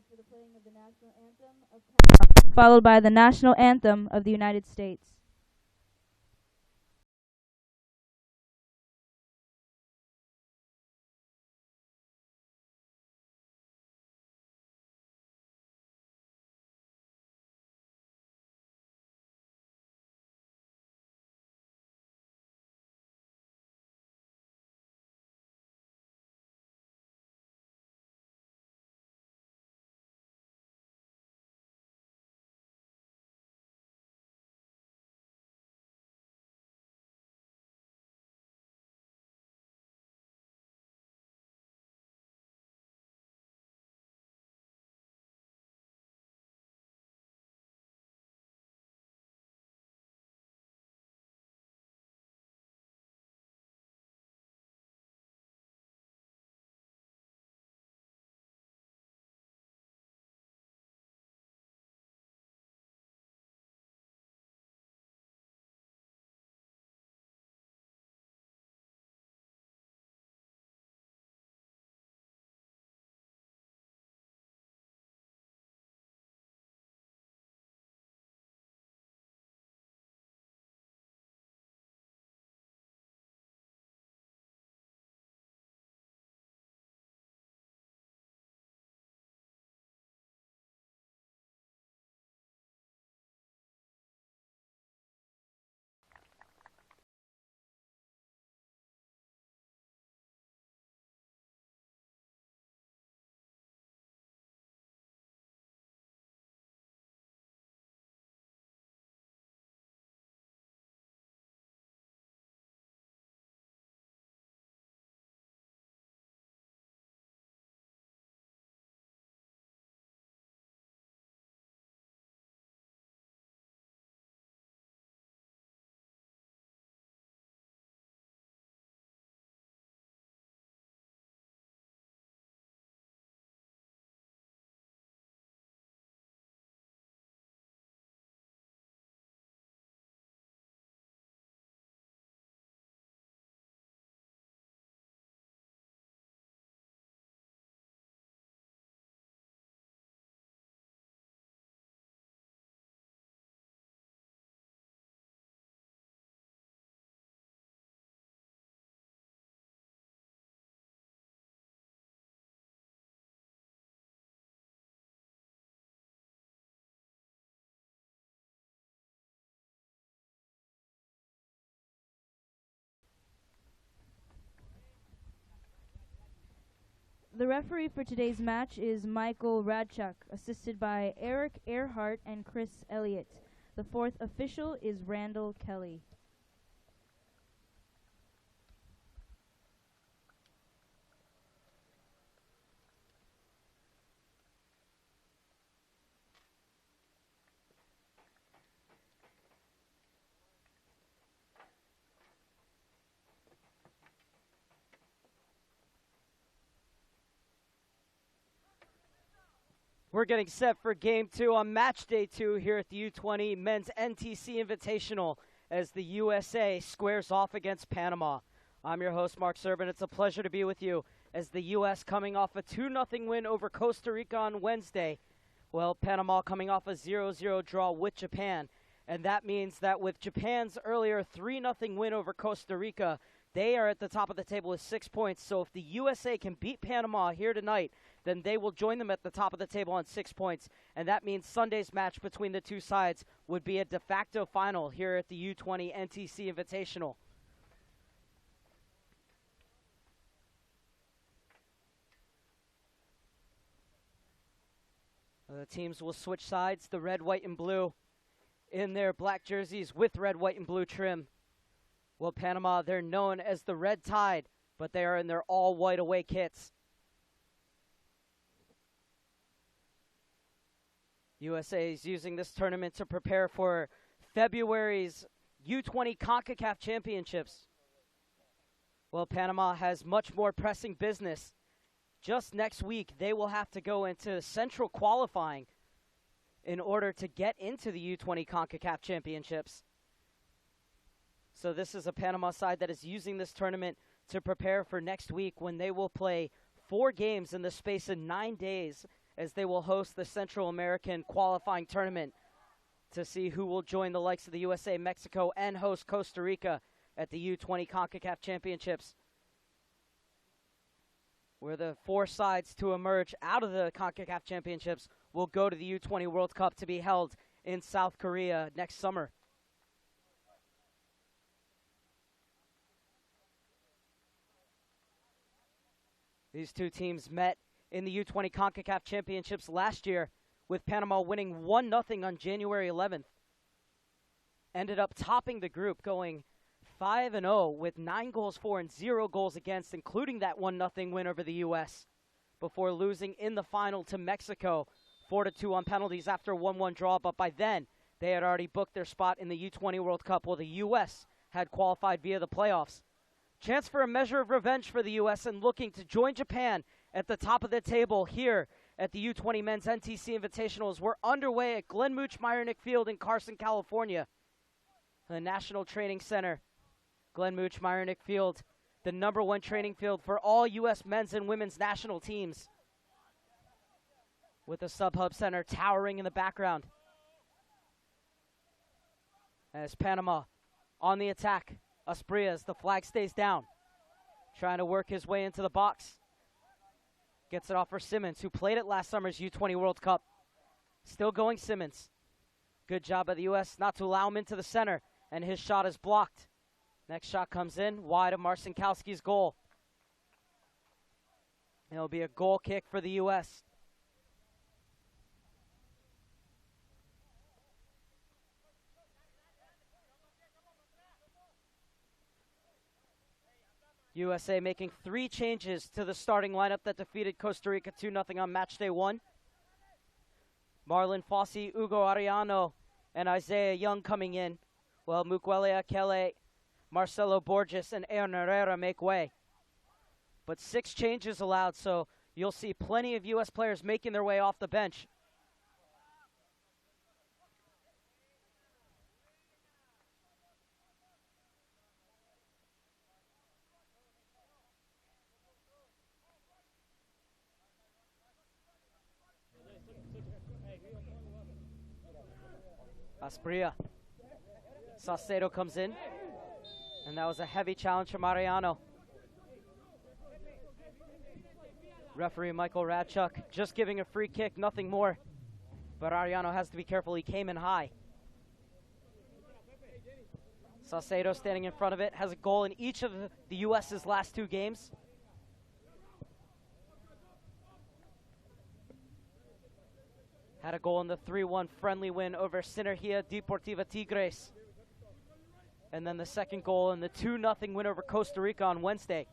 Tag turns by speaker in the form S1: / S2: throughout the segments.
S1: for the playing of the national anthem of Panama, followed by the national anthem of the United States. The referee for today's match is Michael Radchuk, assisted by Eric Earhart and Chris Elliott. The fourth official is Randall Kelly.
S2: We're getting set for Game 2 on Match Day 2 here at the U-20 Men's NTC Invitational as the USA squares off against Panama. I'm your host, Mark Serban. It's a pleasure to be with you as the U.S. coming off a 2-0 win over Costa Rica on Wednesday. Well, Panama coming off a 0-0 draw with Japan. And that means that with Japan's earlier 3-0 win over Costa Rica, they are at the top of the table with 6 points. So if the USA can beat Panama here tonight, then they will join them at the top of the table on 6 points. And that means Sunday's match between the two sides would be a de facto final here at the U-20 NTC Invitational. The teams will switch sides, the red, white, and blue in their black jerseys with red, white, and blue trim. Well, Panama, they're known as the Red Tide, but they are in their all-white away kits. USA is using this tournament to prepare for February's U-20 CONCACAF Championships. Well, Panama has much more pressing business. Just next week, they will have to go into central qualifying in order to get into the U-20 CONCACAF Championships. So this is a Panama side that is using this tournament to prepare for next week when they will play 4 games in the space of 9 days as they will host the Central American qualifying tournament to see who will join the likes of the USA, Mexico, and host Costa Rica at the U-20 CONCACAF Championships, where the 4 sides to emerge out of the CONCACAF Championships will go to the U-20 World Cup to be held in South Korea next summer. These two teams met in the U-20 CONCACAF Championships last year, with Panama winning 1-0 on January 11th. Ended up topping the group, going 5-0 with 9 goals for and 0 goals against, including that 1-0 win over the U.S., before losing in the final to Mexico 4-2 on penalties after a 1-1 draw. But by then, they had already booked their spot in the U-20 World Cup, while the U.S. had qualified via the playoffs. Chance for a measure of revenge for the U.S. and looking to join Japan at the top of the table here at the U-20 Men's NTC Invitational as we're underway at Glenn Mooch Meyernick Field in Carson, California. The National Training Center, Glenn Mooch Meyernick Field, the #1 training field for all U.S. men's and women's national teams, with the Sub-Hub Center towering in the background. As Panama on the attack, Asprilla, as the flag stays down, trying to work his way into the box. Gets it off for Simmons, who played at last summer's U-20 World Cup. Still going Simmons. Good job by the U.S. not to allow him into the center, and his shot is blocked. Next shot comes in, wide of Marcinkowski's goal. It'll be a goal kick for the U.S. USA making 3 changes to the starting lineup that defeated Costa Rica 2-0 on match day 1. Marlon Fossey, Hugo Arellano, and Isaiah Young coming in, while Mukwele Akele, Marcelo Borges, and Aaron Herrera make way. But 6 changes allowed, so you'll see plenty of U.S. players making their way off the bench. Asprilla. Saucedo comes in, and that was a heavy challenge from Arellano. Referee Michael Radchuk just giving a free kick, nothing more. But Arellano has to be careful, he came in high. Saucedo standing in front of it, has a goal in each of the U.S.'s last 2 games. Had a goal in the 3-1 friendly win over Sinergia Deportiva Tigres. And then the second goal in the 2-0 win over Costa Rica on Wednesday.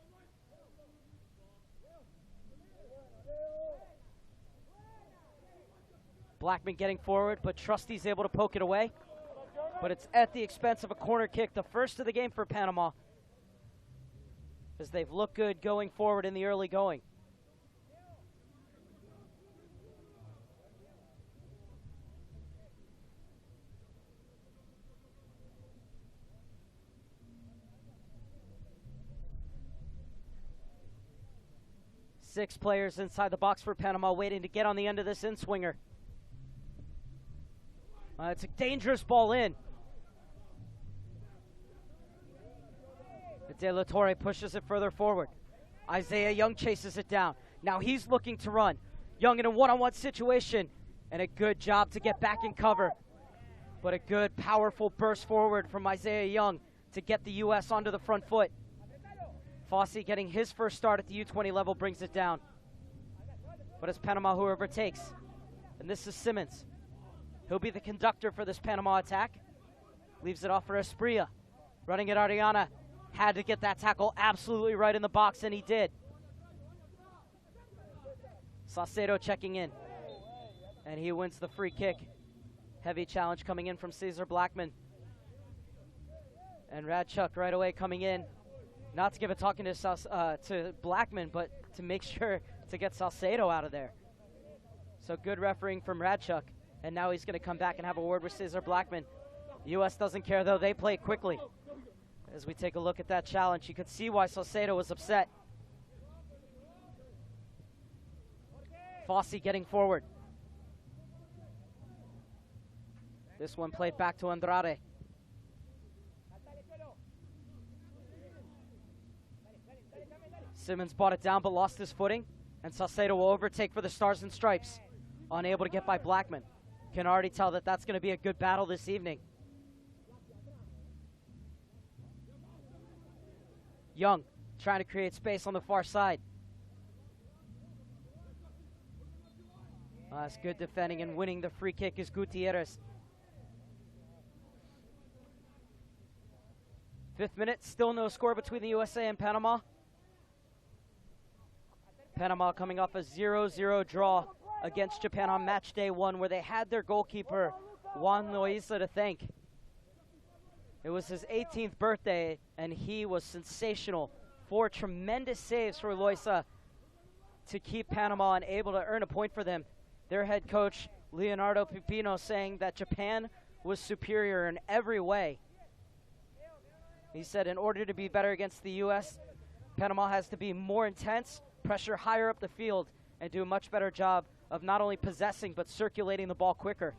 S2: Blackman getting forward, but Trusty's able to poke it away. But it's at the expense of a corner kick, the first of the game for Panama, as they've looked good going forward in the early going. Six players inside the box for Panama waiting to get on the end of this in-swinger. It's a dangerous ball in. De La Torre pushes it further forward. Isaiah Young chases it down. Now he's looking to run. Young in a one-on-one situation, and a good job to get back in cover. But a good, powerful burst forward from Isaiah Young to get the U.S. onto the front foot. Fossey getting his first start at the U-20 level brings it down. But it's Panama who overtakes. And this is Simmons. He'll be the conductor for this Panama attack. Leaves it off for Asprilla. Running at Ariana. Had to get that tackle absolutely right in the box, and he did. Saucedo checking in. And he wins the free kick. Heavy challenge coming in from Cesar Blackman. And Radchuk right away coming in. Not to give a talking to Blackman, but to make sure to get Saucedo out of there. So good refereeing from Radchuk. And now he's going to come back and have a word with Cesar Blackman. U.S. doesn't care, though. They play quickly. As we take a look at that challenge, you could see why Saucedo was upset. Fossey getting forward. This one played back to Andrade. Simmons brought it down but lost his footing, and Salcedo will overtake for the Stars and Stripes. Unable to get by Blackman. Can already tell that that's going to be a good battle this evening. Young trying to create space on the far side. That's good defending, and winning the free kick is Gutierrez. 5th minute, still no score between the USA and Panama. Panama coming off a 0-0 draw against Japan on match day 1, where they had their goalkeeper, Juan Loaiza, to thank. It was his 18th birthday, and he was sensational. 4 tremendous saves for Loaiza to keep Panama and able to earn a point for them. Their head coach, Leonardo Pipino, saying that Japan was superior in every way. He said in order to be better against the U.S., Panama has to be more intense, pressure higher up the field, and do a much better job of not only possessing but circulating the ball quicker.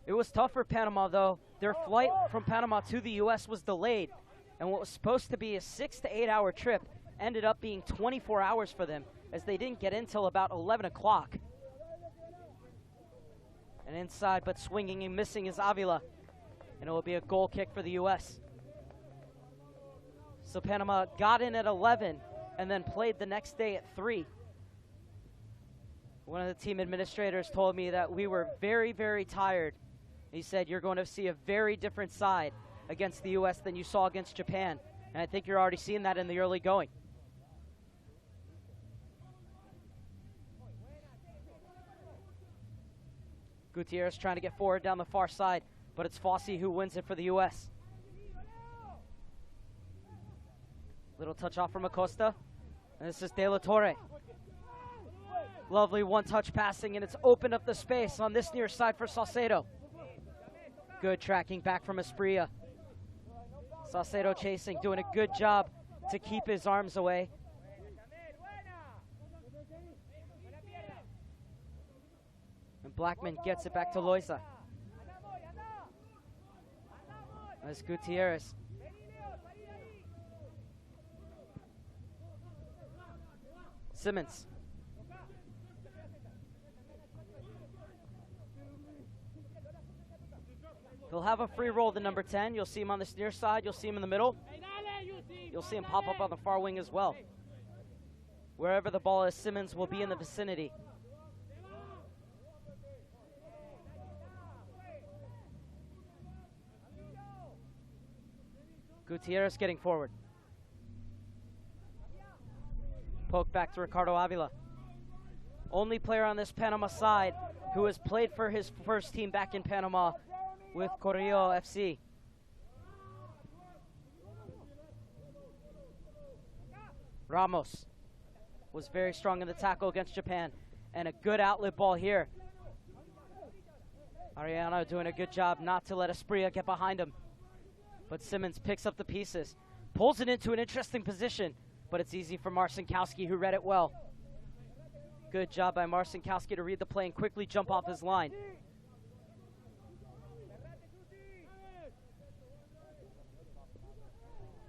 S2: It was tough for Panama, though. Their flight from Panama to the U.S. was delayed, and what was supposed to be a 6 to 8 hour trip ended up being 24 hours for them, as they didn't get in till about 11 o'clock. And inside, but swinging and missing, is Avila, and it will be a goal kick for the U.S. So Panama got in at 11 and then played the next day at 3. One of the team administrators told me that we were very, very tired. He said, you're going to see a very different side against the U.S. than you saw against Japan. And I think you're already seeing that in the early going. Gutierrez trying to get forward down the far side, but it's Fossey who wins it for the U.S. Little touch off from Acosta. And this is De La Torre. Lovely one-touch passing, and it's opened up the space on this near side for Salcedo. Good tracking back from Asprilla. Salcedo chasing, doing a good job to keep his arms away. And Blackman gets it back to Loaiza. That's Gutierrez. Simmons. He'll have a free roll to number 10. You'll see him on this near side. You'll see him in the middle. You'll see him pop up on the far wing as well. Wherever the ball is, Simmons will be in the vicinity. Gutierrez getting forward. Poke back to Ricardo Avila. Only player on this Panama side who has played for his first team back in Panama with Correo FC. Ramos was very strong in the tackle against Japan, and a good outlet ball here. Ariano doing a good job not to let Asprilla get behind him. But Simmons picks up the pieces, pulls it into an interesting position, but it's easy for Marcinkowski, who read it well. Good job by Marcinkowski to read the play and quickly jump off his line.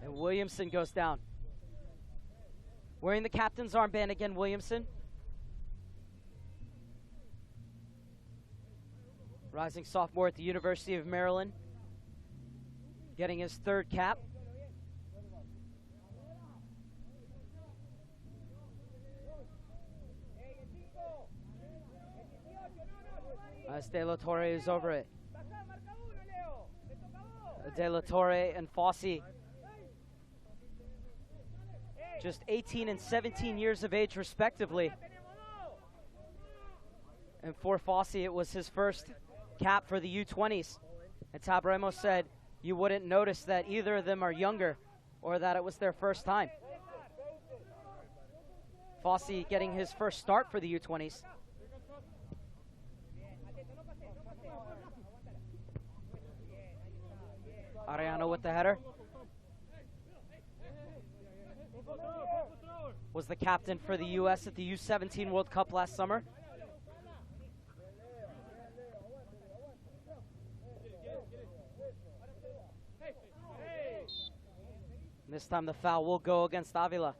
S2: And Williamson goes down. Wearing the captain's armband again, Williamson. Rising sophomore at the University of Maryland. Getting his 3rd cap. As De La Torre is over it. De La Torre and Fossey, just 18 and 17 years of age respectively. And for Fossey, it was his first cap for the U-20s. And Tab Ramos said you wouldn't notice that either of them are younger or that it was their first time. Fossey getting his first start for the U-20s. Ariano with the header. was the captain for the U.S. at the U-17 World Cup last summer. And this time the foul will go against Avila.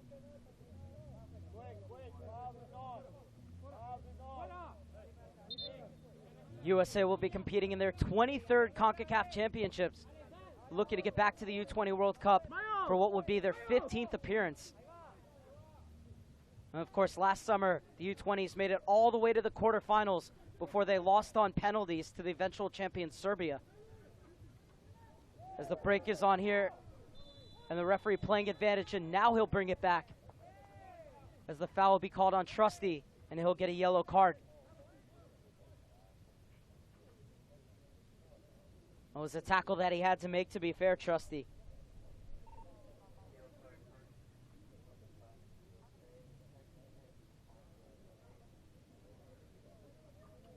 S2: USA will be competing in their 23rd CONCACAF Championships, looking to get back to the U-20 World Cup for what would be their 15th appearance. And of course, last summer, the U-20s made it all the way to the quarterfinals before they lost on penalties to the eventual champion Serbia. As the break is on here, and the referee playing advantage, and now he'll bring it back, as the foul will be called on Trusty, and he'll get a yellow card. It was a tackle that he had to make, to be fair, Trusty.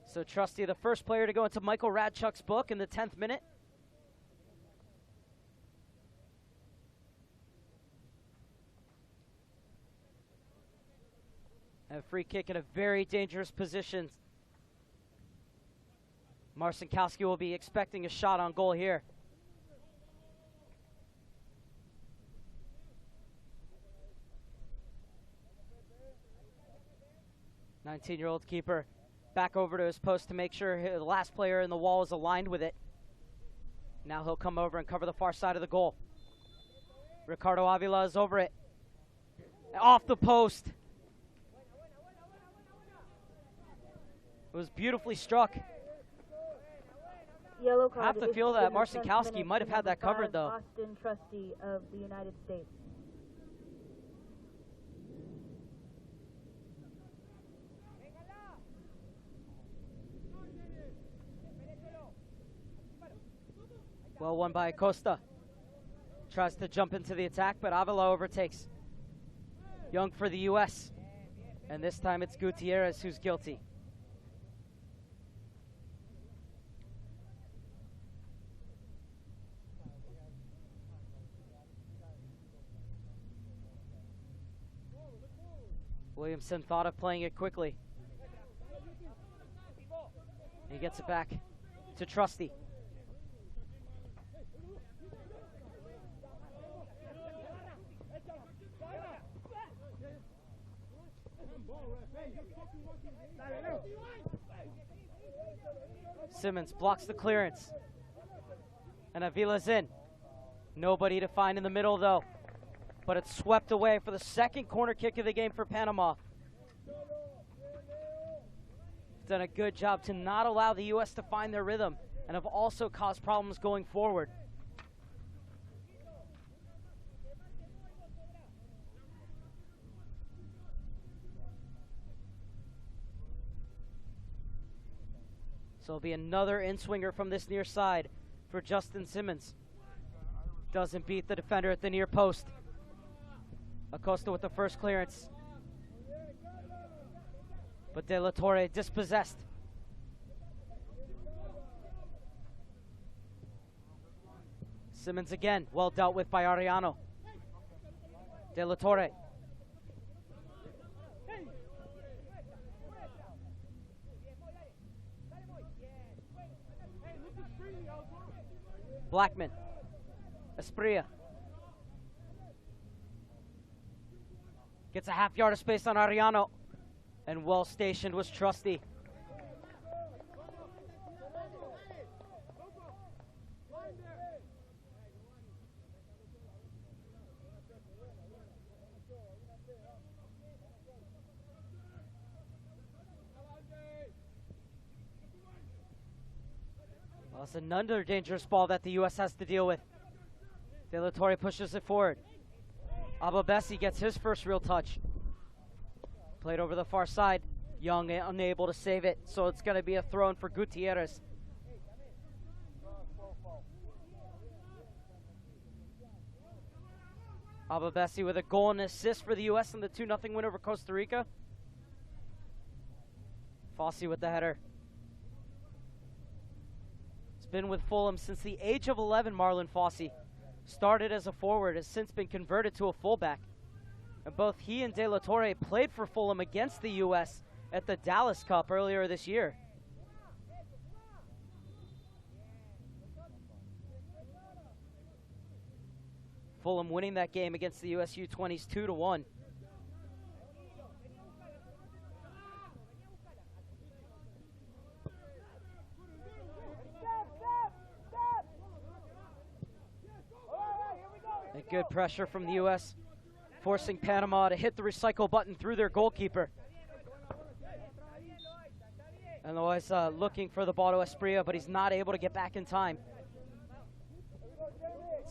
S2: So Trusty, the first player to go into Michael Radchuk's book in the 10th minute. And a free kick in a very dangerous position. Marcinkowski will be expecting a shot on goal here. "19-year-old keeper back over to his post to make sure the last player in the wall is aligned with it. Now he'll come over and cover the far side of the goal. Ricardo Avila is over it. Off the post. It was beautifully struck.
S1: Yellow card.
S2: I have to feel that Marcinkowski might have had that covered, though.
S1: Austin Trusty of the United States.
S2: Well won by Acosta. Tries to jump into the attack, but Avila overtakes. Young for the U.S. And this time it's Gutierrez who's guilty. Williamson thought of playing it quickly. He gets it back to Trusty. Simmons blocks the clearance. And Avila's in. Nobody to find in the middle, though. But it's swept away for the second corner kick of the game for Panama. Done a good job to not allow the U.S. to find their rhythm, and have also caused problems going forward. So it'll be another in-swinger from this near side for Justin Simmons. Doesn't beat the defender at the near post. Acosta with the first clearance. But De La Torre dispossessed. Simmons again, well dealt with by Arellano. De La Torre. Blackman. Esprilla. Gets a half yard of space on Arellano. And well stationed was Trusty. Well, it's another dangerous ball that the U.S. has to deal with. De La Torre pushes it forward. Ababesi gets his first real touch. Played over the far side. Young unable to save it, so it's going to be a throw in for Gutierrez. Ababesi with a goal and assist for the U.S. in the 2-0 win over Costa Rica. Fossey with the header. It's been with Fulham since the age of 11, Marlon Fossey. Started as a forward, has since been converted to a fullback. And both he and De La Torre played for Fulham against the U.S. at the Dallas Cup earlier this year. Fulham winning that game against the U.S. U-20s 2-1. And good pressure from the U.S., forcing Panama to hit the recycle button through their goalkeeper. And Loaiza looking for the ball to Asprilla, but he's not able to get back in time.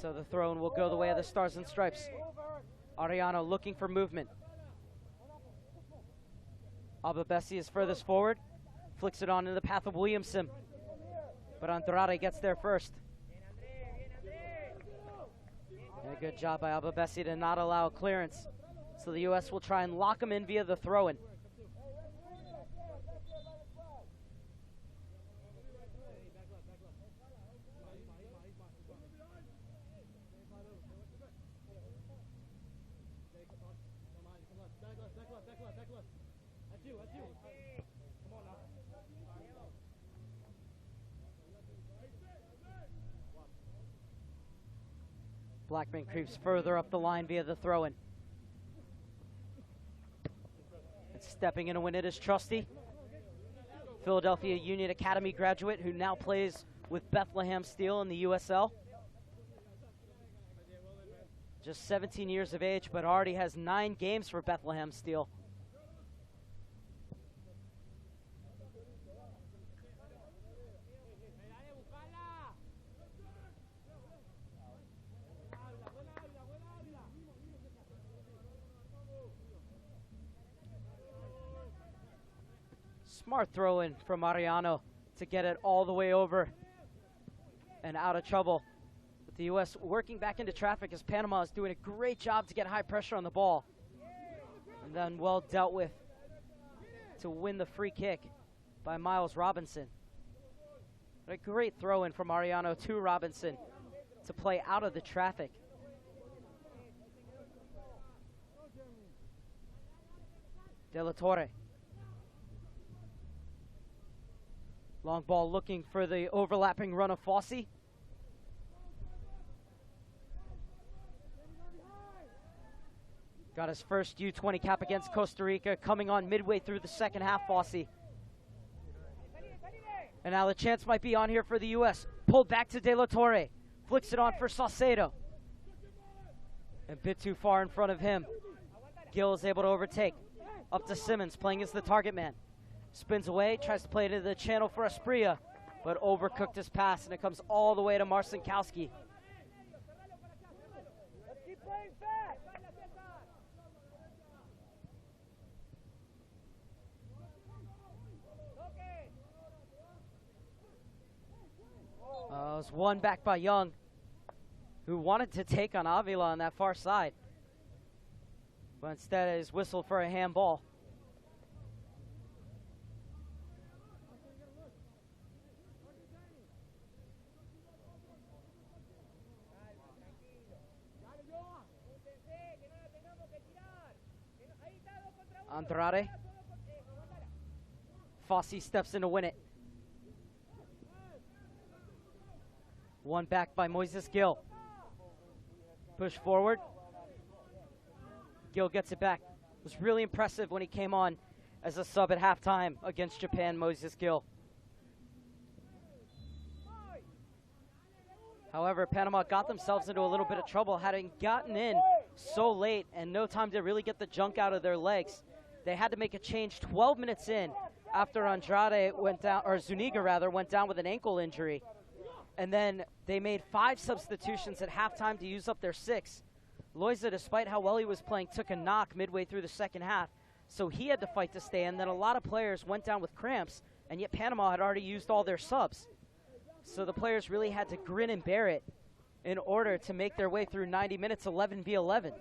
S2: So the throw-in will go the way of the Stars and Stripes. Ariano looking for movement. Ababesi is furthest forward. Flicks it on in the path of Williamson. But Andrade gets there first. And a good job by Ababesi to not allow clearance. So the U.S. will try and lock him in via the throw-in. Blackman creeps further up the line via the throw-in. And stepping in to win it is Trusty, Philadelphia Union Academy graduate who now plays with Bethlehem Steel in the USL. Just 17 years of age, but already has 9 games for Bethlehem Steel. Smart throw-in from Mariano to get it all the way over and out of trouble. With the U.S. working back into traffic as Panama is doing a great job to get high pressure on the ball. And then well dealt with to win the free kick by Miles Robinson. But a great throw-in from Mariano to Robinson to play out of the traffic. De La Torre. Long ball looking for the overlapping run of Fossey. Got his first U-20 cap against Costa Rica, coming on midway through the second half, Fossey. And now the chance might be on here for the U.S. Pulled back to De La Torre. Flicks it on for Saucedo. A bit too far in front of him. Gill is able to overtake. Up to Simmons, playing as the target man. Spins away, tries to play it into the channel for Asprilla, but overcooked his pass, and it comes all the way to Marcinkowski. It was won back by Young, who wanted to take on Avila on that far side, but instead is whistled for a handball. Andrade. Fossey steps in to win it. One back by Moises Gill. Push forward. Gill gets it back. It was really impressive when he came on as a sub at halftime against Japan, Moises Gill. However, Panama got themselves into a little bit of trouble, having gotten in so late and no time to really get the junk out of their legs. They had to make a change 12 minutes in after Andrade went down, or Zuniga rather, went down with an ankle injury. And then they made 5 substitutions at halftime to use up their 6. Loaiza, despite how well he was playing, took a knock midway through the second half, so he had to fight to stay in. Then a lot of players went down with cramps, and yet Panama had already used all their subs. So the players really had to grin and bear it in order to make their way through 90 minutes, 11v11.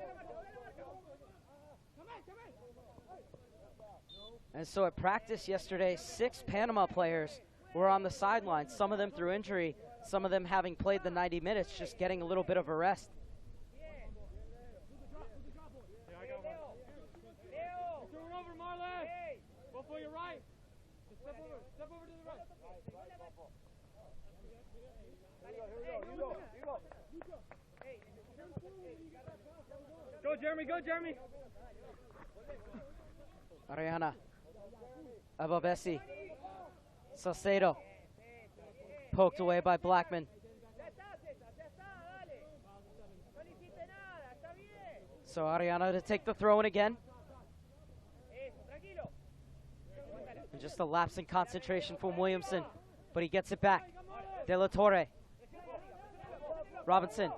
S2: And so at practice yesterday, 6 Panama players were on the sidelines, some of them through injury, some of them having played the 90 minutes, just getting a little bit of a rest.
S3: Go, Jeremy, go, Jeremy.
S2: Ariana. Ababesi. Salcedo. Poked away by Blackman. So Ariana to take the throw in again. And just a lapse in concentration from Williamson. But he gets it back. De La Torre. Robinson.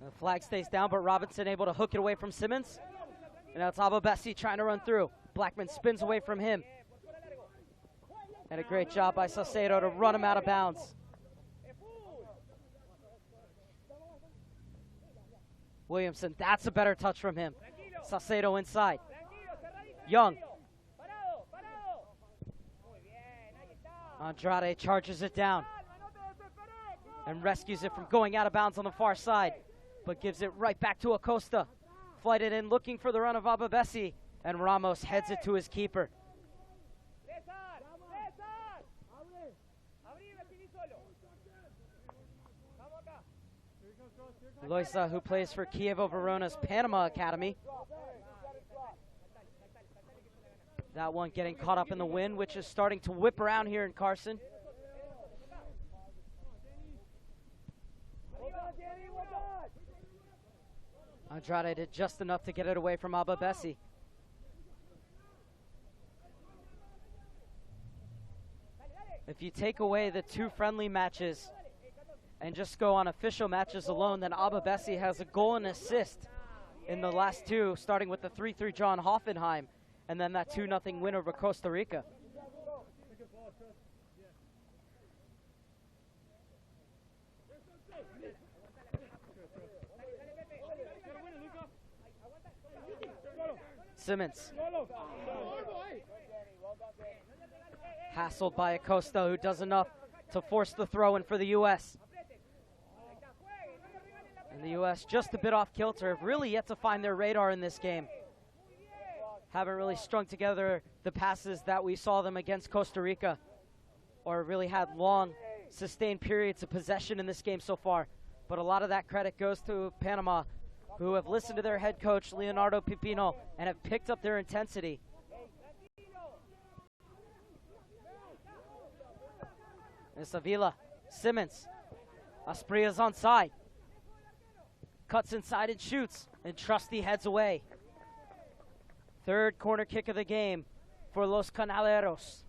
S2: And the flag stays down, but Robinson able to hook it away from Simmons. And now it's Ababesi trying to run through. Blackman spins away from him. And a great job by Salcedo to run him out of bounds. Williamson, that's a better touch from him. Salcedo inside. Young. Andrade charges it down and rescues it from going out of bounds on the far side, but gives it right back to Acosta. Flighted in, looking for the run of Ababesi, and Ramos heads it to his keeper. Loisa, who plays for Chievo Verona's Panama Academy. That one getting caught up in the wind, which is starting to whip around here in Carson. Andrade did just enough to get it away from Ababesi. If you take away the two friendly matches and just go on official matches alone, then Ababesi has a goal and assist in the last two, starting with the 3-3 draw in Hoffenheim, and then that 2-0 win over Costa Rica. Simmons. Hassled by Acosta, who does enough to force the throw in for the U.S. And the U.S. just a bit off kilter, have really yet to find their radar in this game. Haven't really strung together the passes that we saw them against Costa Rica, or really had long, sustained periods of possession in this game so far. But a lot of that credit goes to Panama, who have listened to their head coach, Leonardo Pipino, and have picked up their intensity. And Sevilla, Simmons. Aspria's onside. Cuts inside and shoots, and Trusty heads away. Third corner kick of the game for Los Canaleros.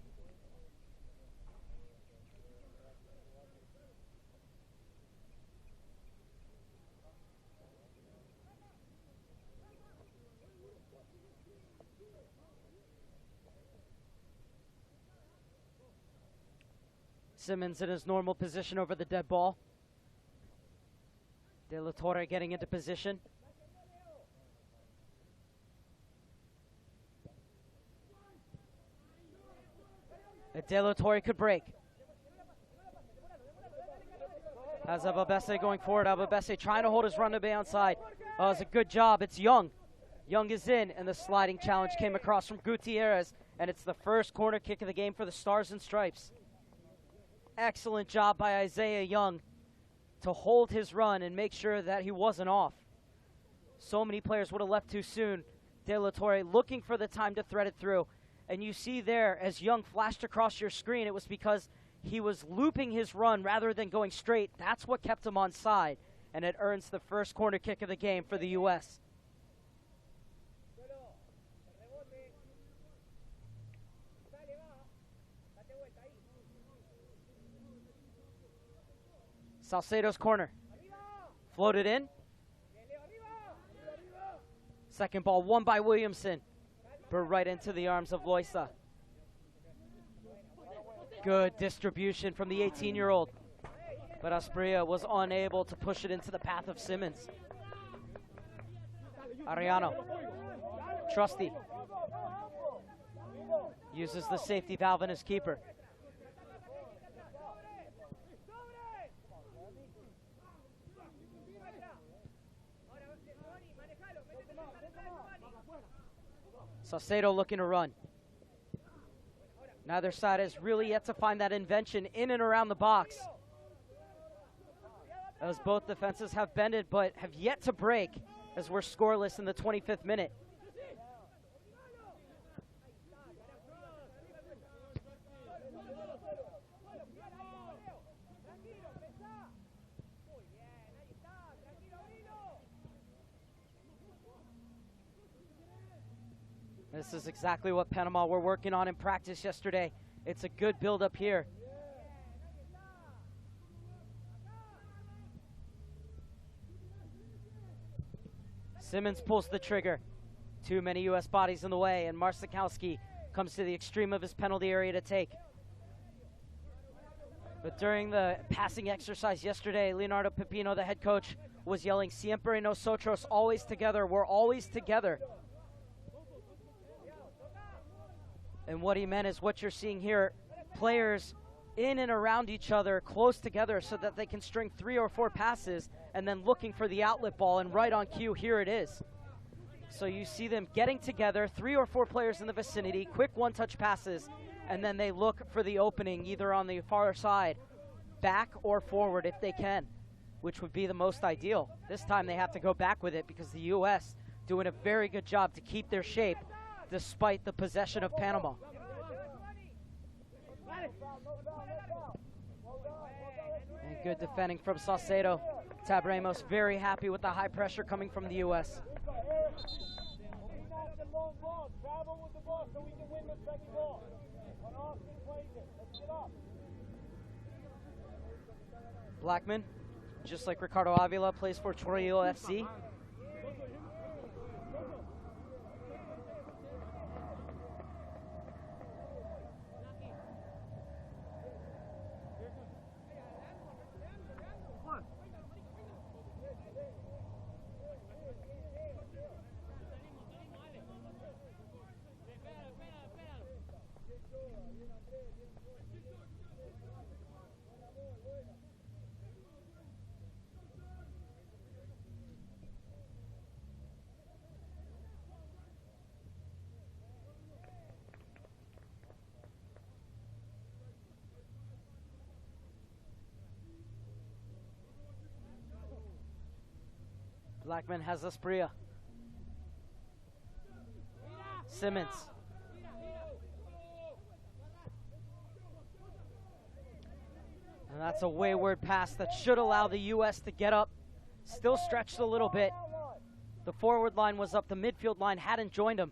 S2: Simmons in his normal position over the dead ball. De La Torre getting into position. De La Torre could break. As Ababesi going forward, Ababesi trying to hold his run to be onside. Oh, it's a good job. It's Young. Young is in, and the sliding challenge came across from Gutierrez, and it's the first corner kick of the game for the Stars and Stripes. Excellent job by Isaiah Young to hold his run and make sure that he wasn't off. So many players would have left too soon. De La Torre looking for the time to thread it through. And you see there, as Young flashed across your screen, it was because he was looping his run rather than going straight. That's what kept him onside, and it earns the first corner kick of the game for the U.S. Salcedo's corner. Floated in. Second ball won by Williamson, but right into the arms of Loisa. Good distribution from the 18-year-old, but Aspria was unable to push it into the path of Simmons. Ariano. Trusty. Uses the safety valve in his keeper. Salcedo looking to run. Neither side has really yet to find that invention in and around the box, as both defenses have bended but have yet to break, as we're scoreless in the 25th minute. This is exactly what Panama were working on in practice yesterday. It's a good build-up here. Simmons pulls the trigger. Too many U.S. bodies in the way, and Marsikowski comes to the extreme of his penalty area to take. But during the passing exercise yesterday, Leonardo Pepino, the head coach, was yelling, "Siempre nosotros," always together. We're always together. And what he meant is what you're seeing here, players in and around each other, close together so that they can string 3 or 4 passes and then looking for the outlet ball, and right on cue, here it is. So you see them getting together, 3 or 4 players in the vicinity, quick one-touch passes, and then they look for the opening either on the far side, back or forward if they can, which would be the most ideal. This time they have to go back with it because the U.S. doing a very good job to keep their shape despite the possession of Panama. And good defending from Saucedo. Tab Ramos very happy with the high pressure coming from the U.S. Blackman, just like Ricardo Avila, plays for Trujillo FC. Blackman has Asprilla. Simmons. And that's a wayward pass that should allow the U.S. to get up. Still stretched a little bit. The forward line was up. The midfield line hadn't joined him.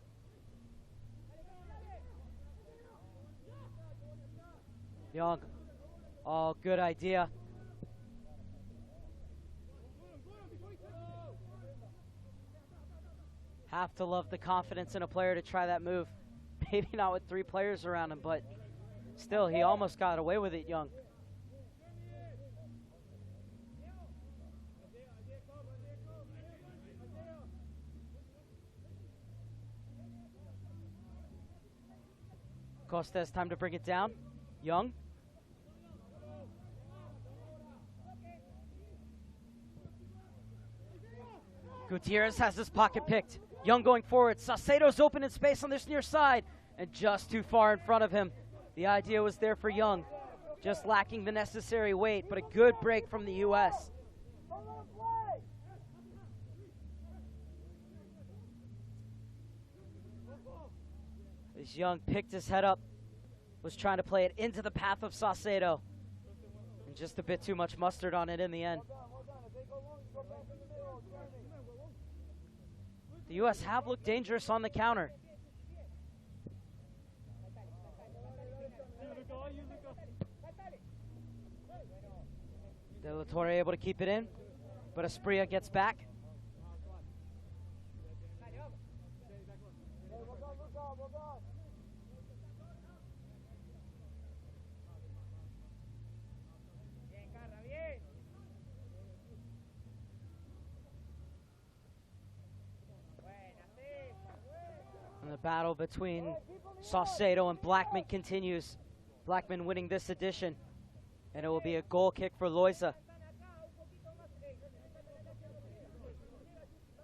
S2: Young. Oh, good idea. Have to love the confidence in a player to try that move. Maybe not with 3 players around him, but still, he almost got away with it, Young. Costa has time to bring it down. Young. Gutierrez has his pocket picked. Young going forward. Saucedo's open in space on this near side and just too far in front of him. The idea was there for Young, just lacking the necessary weight, but a good break from the U.S. As Young picked his head up, was trying to play it into the path of Saucedo, and just a bit too much mustard on it in the end. The U.S. have looked dangerous on the counter. De La Torre able to keep it in, but Asprilla gets back. And the battle between Saucedo and Blackman continues. Blackman winning this edition, and it will be a goal kick for Loiza.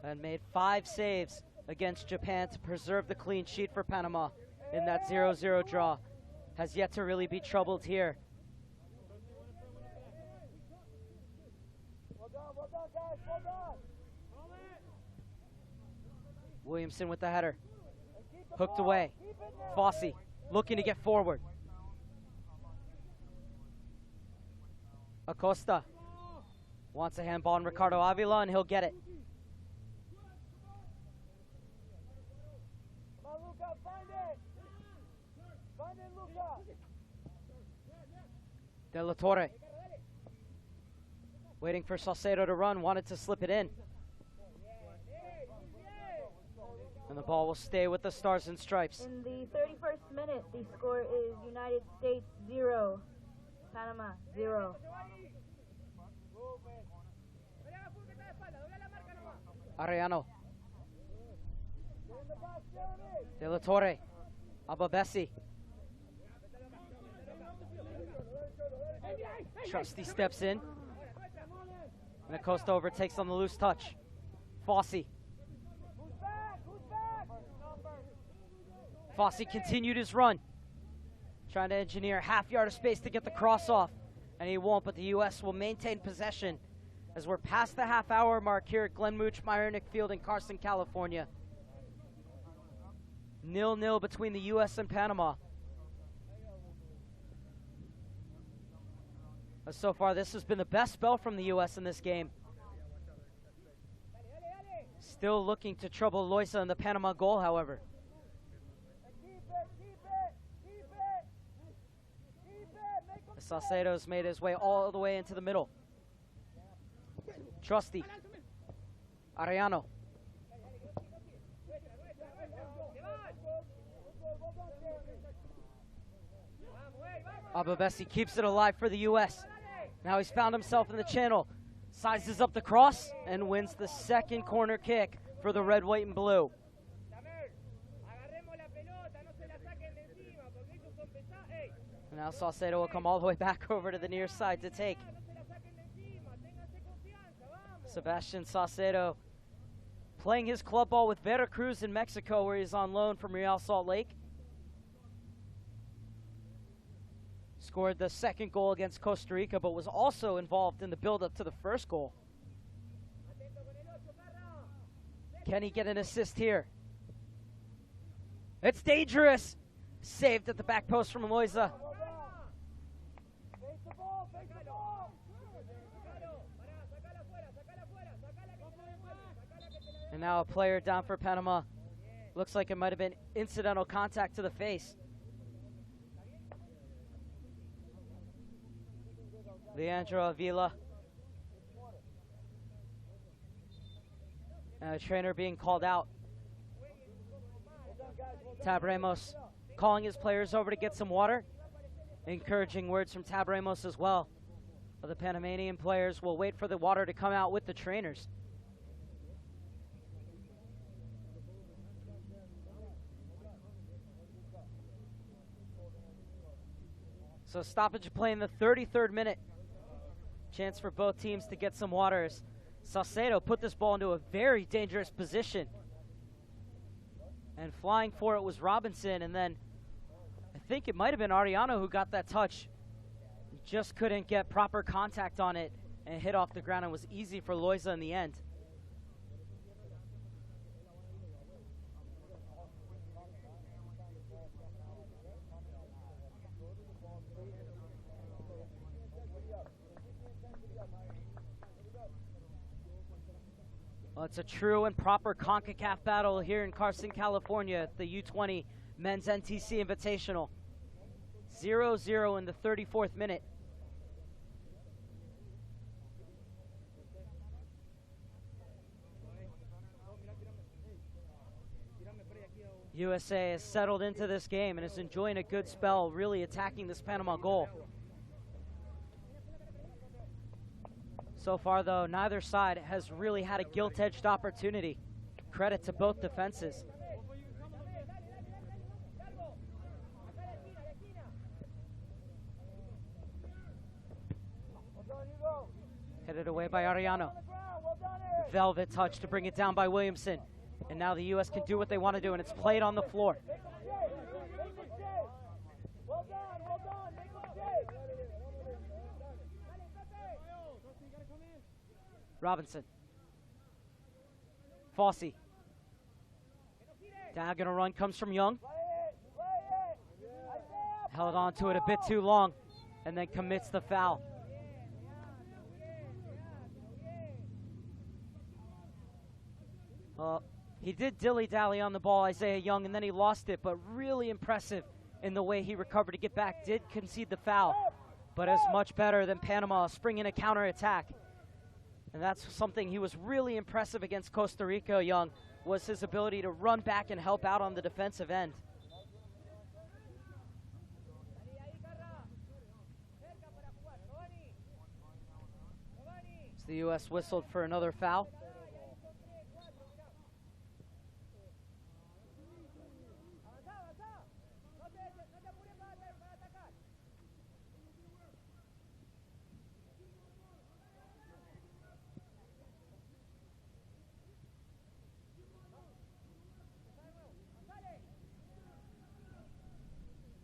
S2: And made 5 saves against Japan to preserve the clean sheet for Panama in that 0-0 draw. has yet to really be troubled here. Williamson with the header. Hooked away. Fossey looking to get forward. Acosta wants a handball on Ricardo Avila, and he'll get it. De La Torre waiting for Salcedo to run, wanted to slip it in. And the ball will stay with the Stars and Stripes.
S1: In the 31st minute, the score is United States 0, Panama 0.
S2: Arellano. De La Torre. Ababesi. Trusty steps in. And Acosta overtakes on the loose touch. Fossey. Fossey continued his run, trying to engineer a half yard of space to get the cross off, and he won't, but the U.S. will maintain possession as we're past the half-hour mark here at Glenn Mooch Meyernick Field in Carson, California. 0-0 between the U.S. and Panama. So far, this has been the best spell from the U.S. in this game. Still looking to trouble Loiza in the Panama goal, however. Salcedo's made his way all the way into the middle. Trusty. Arellano. Ababesi keeps it alive for the U.S. Now he's found himself in the channel. Sizes up the cross and wins the second corner kick for the red, white, and blue. Now Salcedo will come all the way back over to the near side to take. Sebastian Salcedo playing his club ball with Veracruz in Mexico, where he's on loan from Real Salt Lake. Scored the second goal against Costa Rica, but was also involved in the build-up to the first goal. Can he get an assist here? It's dangerous. Saved at the back post from Loiza. And now a player down for Panama. Looks like it might have been incidental contact to the face. Leandro Avila. And a trainer being called out. Tab Ramos calling his players over to get some water. Encouraging words from Tab Ramos as well. But the Panamanian players will wait for the water to come out with the trainers. So stoppage of play in the 33rd minute. Chance for both teams to get some water as Salcedo put this ball into a very dangerous position. And flying for it was Robinson, and then I think it might have been Arellano who got that touch. Just couldn't get proper contact on it and hit off the ground. It was easy for Loiza in the end. Well, it's a true and proper CONCACAF battle here in Carson, California at the U-20 Men's NTC Invitational. 0-0 in the 34th minute. USA has settled into this game and is enjoying a good spell, really attacking this Panama goal. So far, though, neither side has really had a gilt-edged opportunity. Credit to both defenses. Headed away by Arellano. Velvet touch to bring it down by Williamson. And now the U.S. can do what they want to do, and it's played on the floor. Robinson. Fossey. Diagonal run comes from Young. Held on to it a bit too long and then commits the foul. He did dilly-dally on the ball, Isaiah Young, and then he lost it, but really impressive in the way he recovered to get back. Did concede the foul, but is much better than Panama, springing a counterattack. And that's something he was really impressive against Costa Rica, Young, was his ability to run back and help out on the defensive end. So the U.S. whistled for another foul.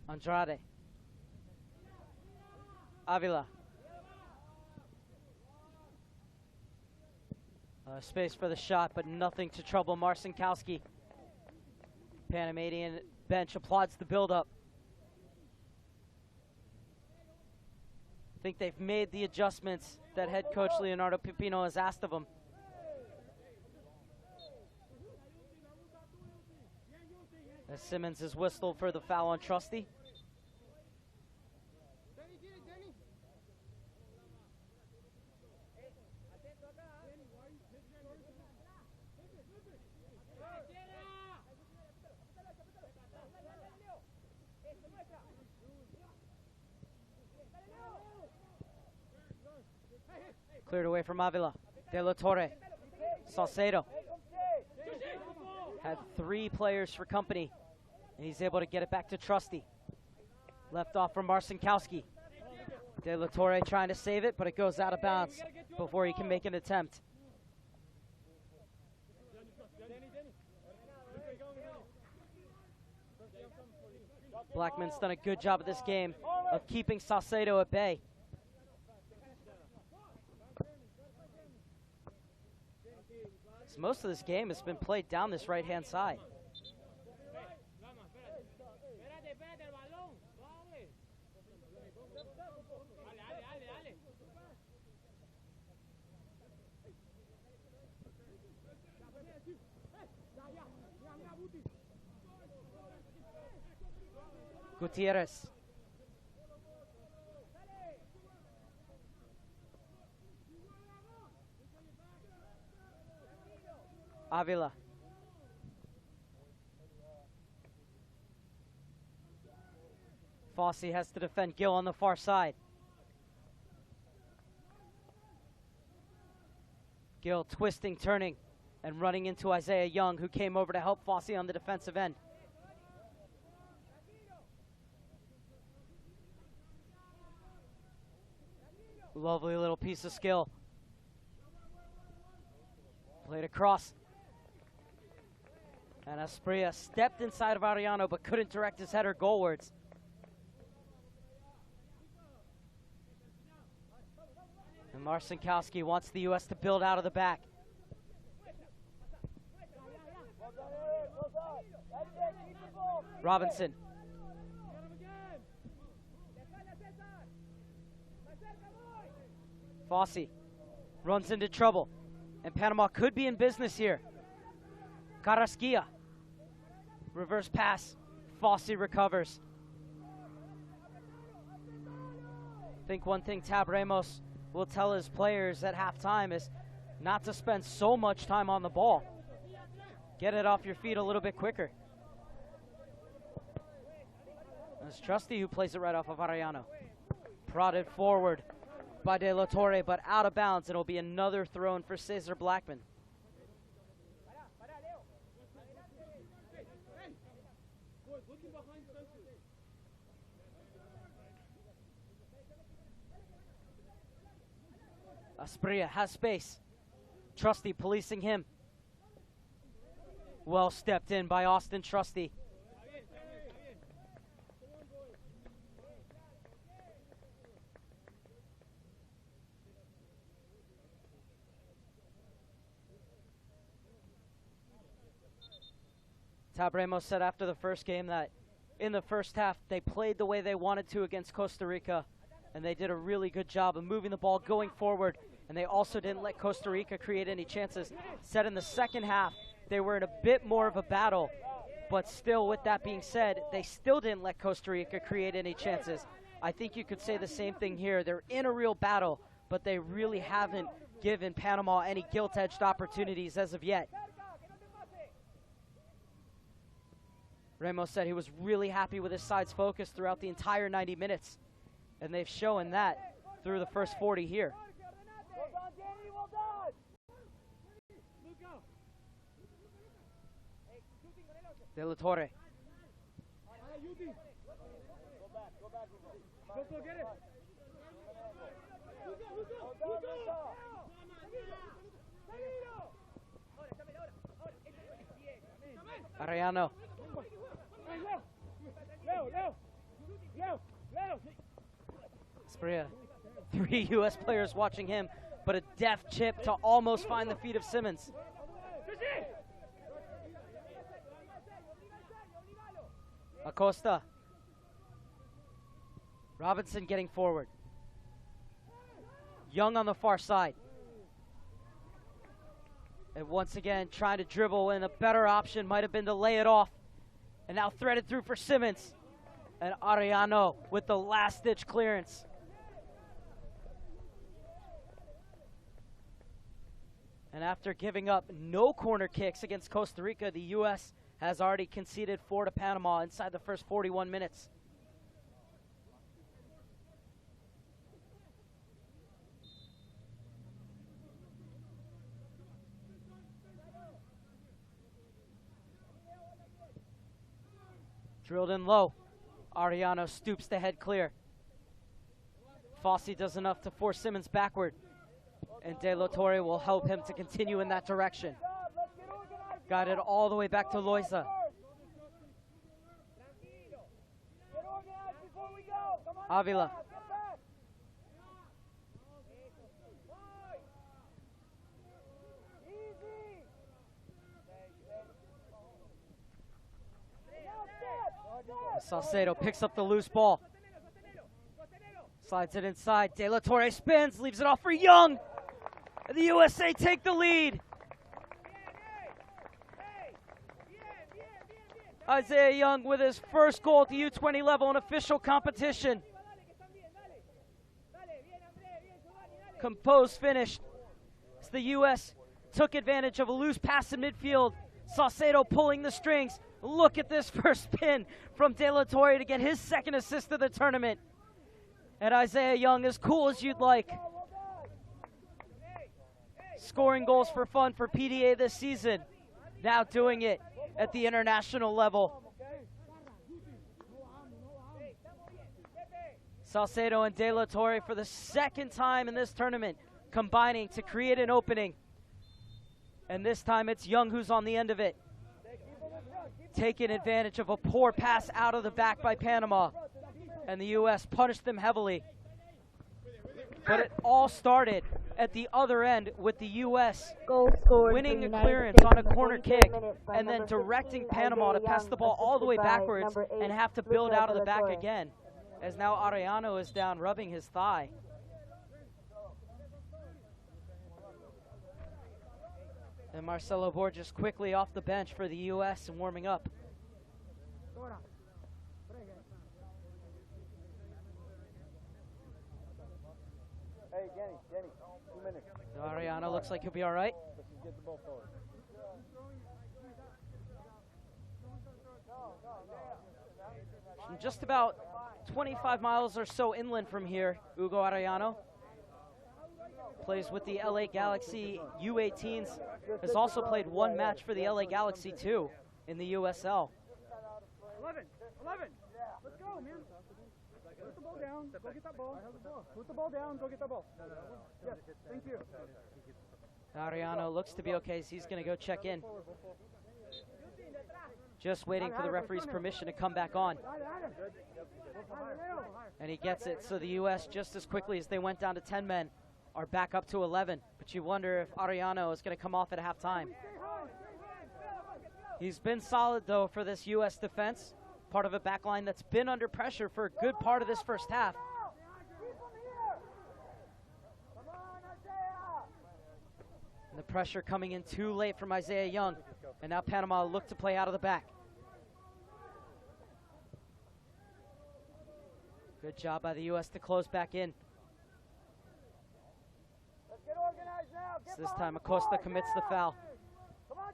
S2: Andrade. Avila. Space for the shot, but nothing to trouble Marcinkowski. Panamanian bench applauds the build-up. I think they've made the adjustments that head coach Leonardo Pipino has asked of them. As Simmons is whistled for the foul on Trusty. Cleared away from Avila. De La Torre. Salcedo. Had 3 players for company, and he's able to get it back to Trusty. Left off from Marcinkowski. De La Torre trying to save it, but it goes out of bounds before he can make an attempt. Blackman's done a good job of this game of keeping Salcedo at bay. So most of this game has been played down this right-hand side. Gutierrez. Avila. Fossey has to defend Gill on the far side. Gill twisting, turning, and running into Isaiah Young, who came over to help Fossey on the defensive end. Lovely little piece of skill. Played across. And Asprilla stepped inside of Arellano, but couldn't direct his header goalwards. And Marcinkowski wants the U.S. to build out of the back. Robinson. Fossey runs into trouble, and Panama could be in business here. Carrasquilla. Reverse pass. Fossey recovers. I think one thing Tab Ramos will tell his players at halftime is not to spend so much time on the ball. Get it off your feet a little bit quicker. It's Trusty who plays it right off of Arellano. Prodded forward by De La Torre, but out of bounds. It'll be another throw-in for Cesar Blackman. Asprilla has space. Trusty policing him. Well stepped in by Austin Trusty. Tab Ramos said after the first game that in the first half they played the way they wanted to against Costa Rica, and they did a really good job of moving the ball, going forward, and they also didn't let Costa Rica create any chances. Said in the second half they were in a bit more of a battle, but still, with that being said, they still didn't let Costa Rica create any chances. I think you could say the same thing here. They're in a real battle, but they really haven't given Panama any gilt-edged opportunities as of yet. Ramos said he was really happy with his side's focus throughout the entire 90 minutes, and they've shown that through the first 40 here. De La Torre. Arellano. Spria. 3 U.S. players watching him, but a deft chip to almost find the feet of Simmons. Acosta. Robinson getting forward. Young on the far side. And once again, trying to dribble, and a better option might have been to lay it off. And now threaded through for Simmons. And Arellano with the last-ditch clearance. And after giving up no corner kicks against Costa Rica, the U.S. has already conceded 4 to Panama inside the first 41 minutes. Drilled in low. Arellano stoops to head clear. Fossey does enough to force Simmons backward. And De La Torre will help him to continue in that direction. Guided all the way back to Loiza. Avila. Salcedo picks up the loose ball. Slides it inside. De La Torre spins, leaves it off for Young. And the USA take the lead. Isaiah Young with his first goal at the U-20 level in official competition. Composed finish. As the U.S. took advantage of a loose pass in midfield. Salcedo pulling the strings. Look at this first spin from De La Torre to get his second assist of the tournament. And Isaiah Young, as cool as you'd like. Scoring goals for fun for PDA this season. Now doing it at the international level. Salcedo and De La Torre for the second time in this tournament combining to create an opening. And this time it's Young who's on the end of it. Taking advantage of a poor pass out of the back by Panama. And the U.S. punished them heavily. But it all started at the other end with the U.S. winning a clearance on a corner kick and then directing Panama to pass the ball all the way backwards and have to build out of the back again. As now Arellano is down, rubbing his thigh. And Marcelo Borges quickly off the bench for the U.S. and warming up.
S3: Hey, Jenny, 2 minutes.
S2: Arellano looks like he'll be all right.
S3: Let's just get the ball forward.
S2: From just about 25 miles or so inland from here, Hugo Arellano plays with the LA Galaxy U18s. Has also played one match for the LA Galaxy too in the USL.
S3: 11. Let's go, man. Put the ball down. Go get that ball. Put the ball down. Go get that ball. Yes, thank you.
S2: Arellano looks to be okay, so he's going to go check in. Just waiting for the referee's permission to come back on. And he gets it, so the U.S., just as quickly as they went down to 10 men, are back up to 11. But you wonder if Arellano is going to come off at halftime. He's been solid, though, for this U.S. defense. Part of a back line that's been under pressure for a good part of this first half. And the pressure coming in too late from Isaiah Young. And now Panama look to play out of the back. Good job by the U.S. to close back in. So this time Acosta commits the foul.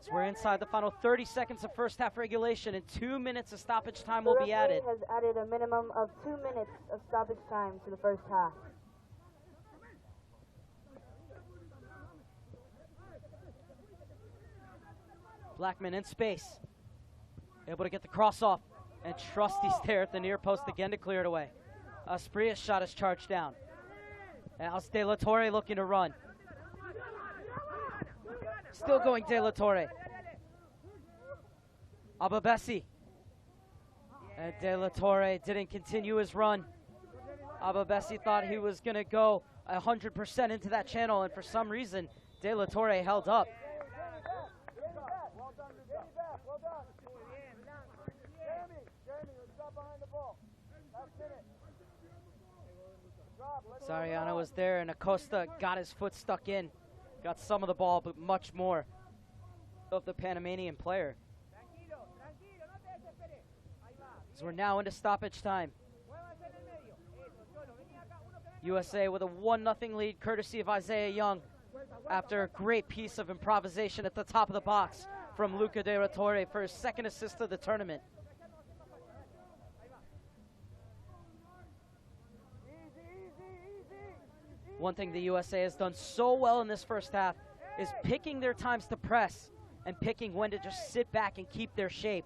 S2: So we're inside the final 30 seconds of first half regulation, and 2 minutes of stoppage time will be added.
S4: Has added a minimum of 2 minutes of stoppage time to the first half.
S2: Blackman in space, able to get the cross off, and Trusty's there at the near post again to clear it away. Aspria's shot is charged down. And it's De La Torre looking to run. Still going De La Torre. Ababesi. And De La Torre didn't continue his run. Ababesi thought he was going to go 100% into that channel, and for some reason, De La Torre held up. Sariano was there, and Acosta got his foot stuck in. Got some of the ball, but much more of the Panamanian player. So we're now into stoppage time. USA with a 1-0 lead, courtesy of Isaiah Young, after a great piece of improvisation at the top of the box from Luca De La Torre for his second assist of the tournament. One thing the USA has done so well in this first half is picking their times to press and picking when to just sit back and keep their shape.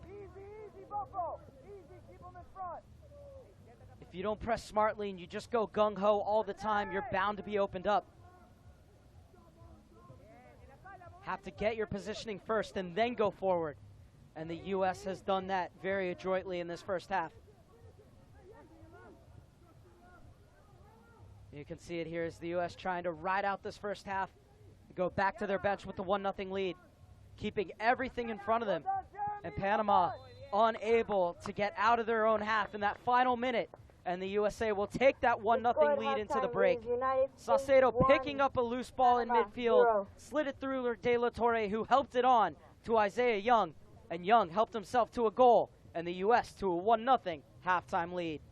S2: If you don't press smartly and you just go gung-ho all the time, you're bound to be opened up. Have to get your positioning first and then go forward. And the U.S. has done that very adroitly in this first half. You can see it here as the U.S. trying to ride out this first half, go back to their bench with the 1-0 lead, keeping everything in front of them. And Panama unable to get out of their own half in that final minute. And the USA will take that 1-0 lead into the break. Saucedo picking up a loose ball in midfield, slid it through De La Torre, who helped it on to Isaiah Young. And Young helped himself to a goal, and the U.S. to a 1-0 halftime lead.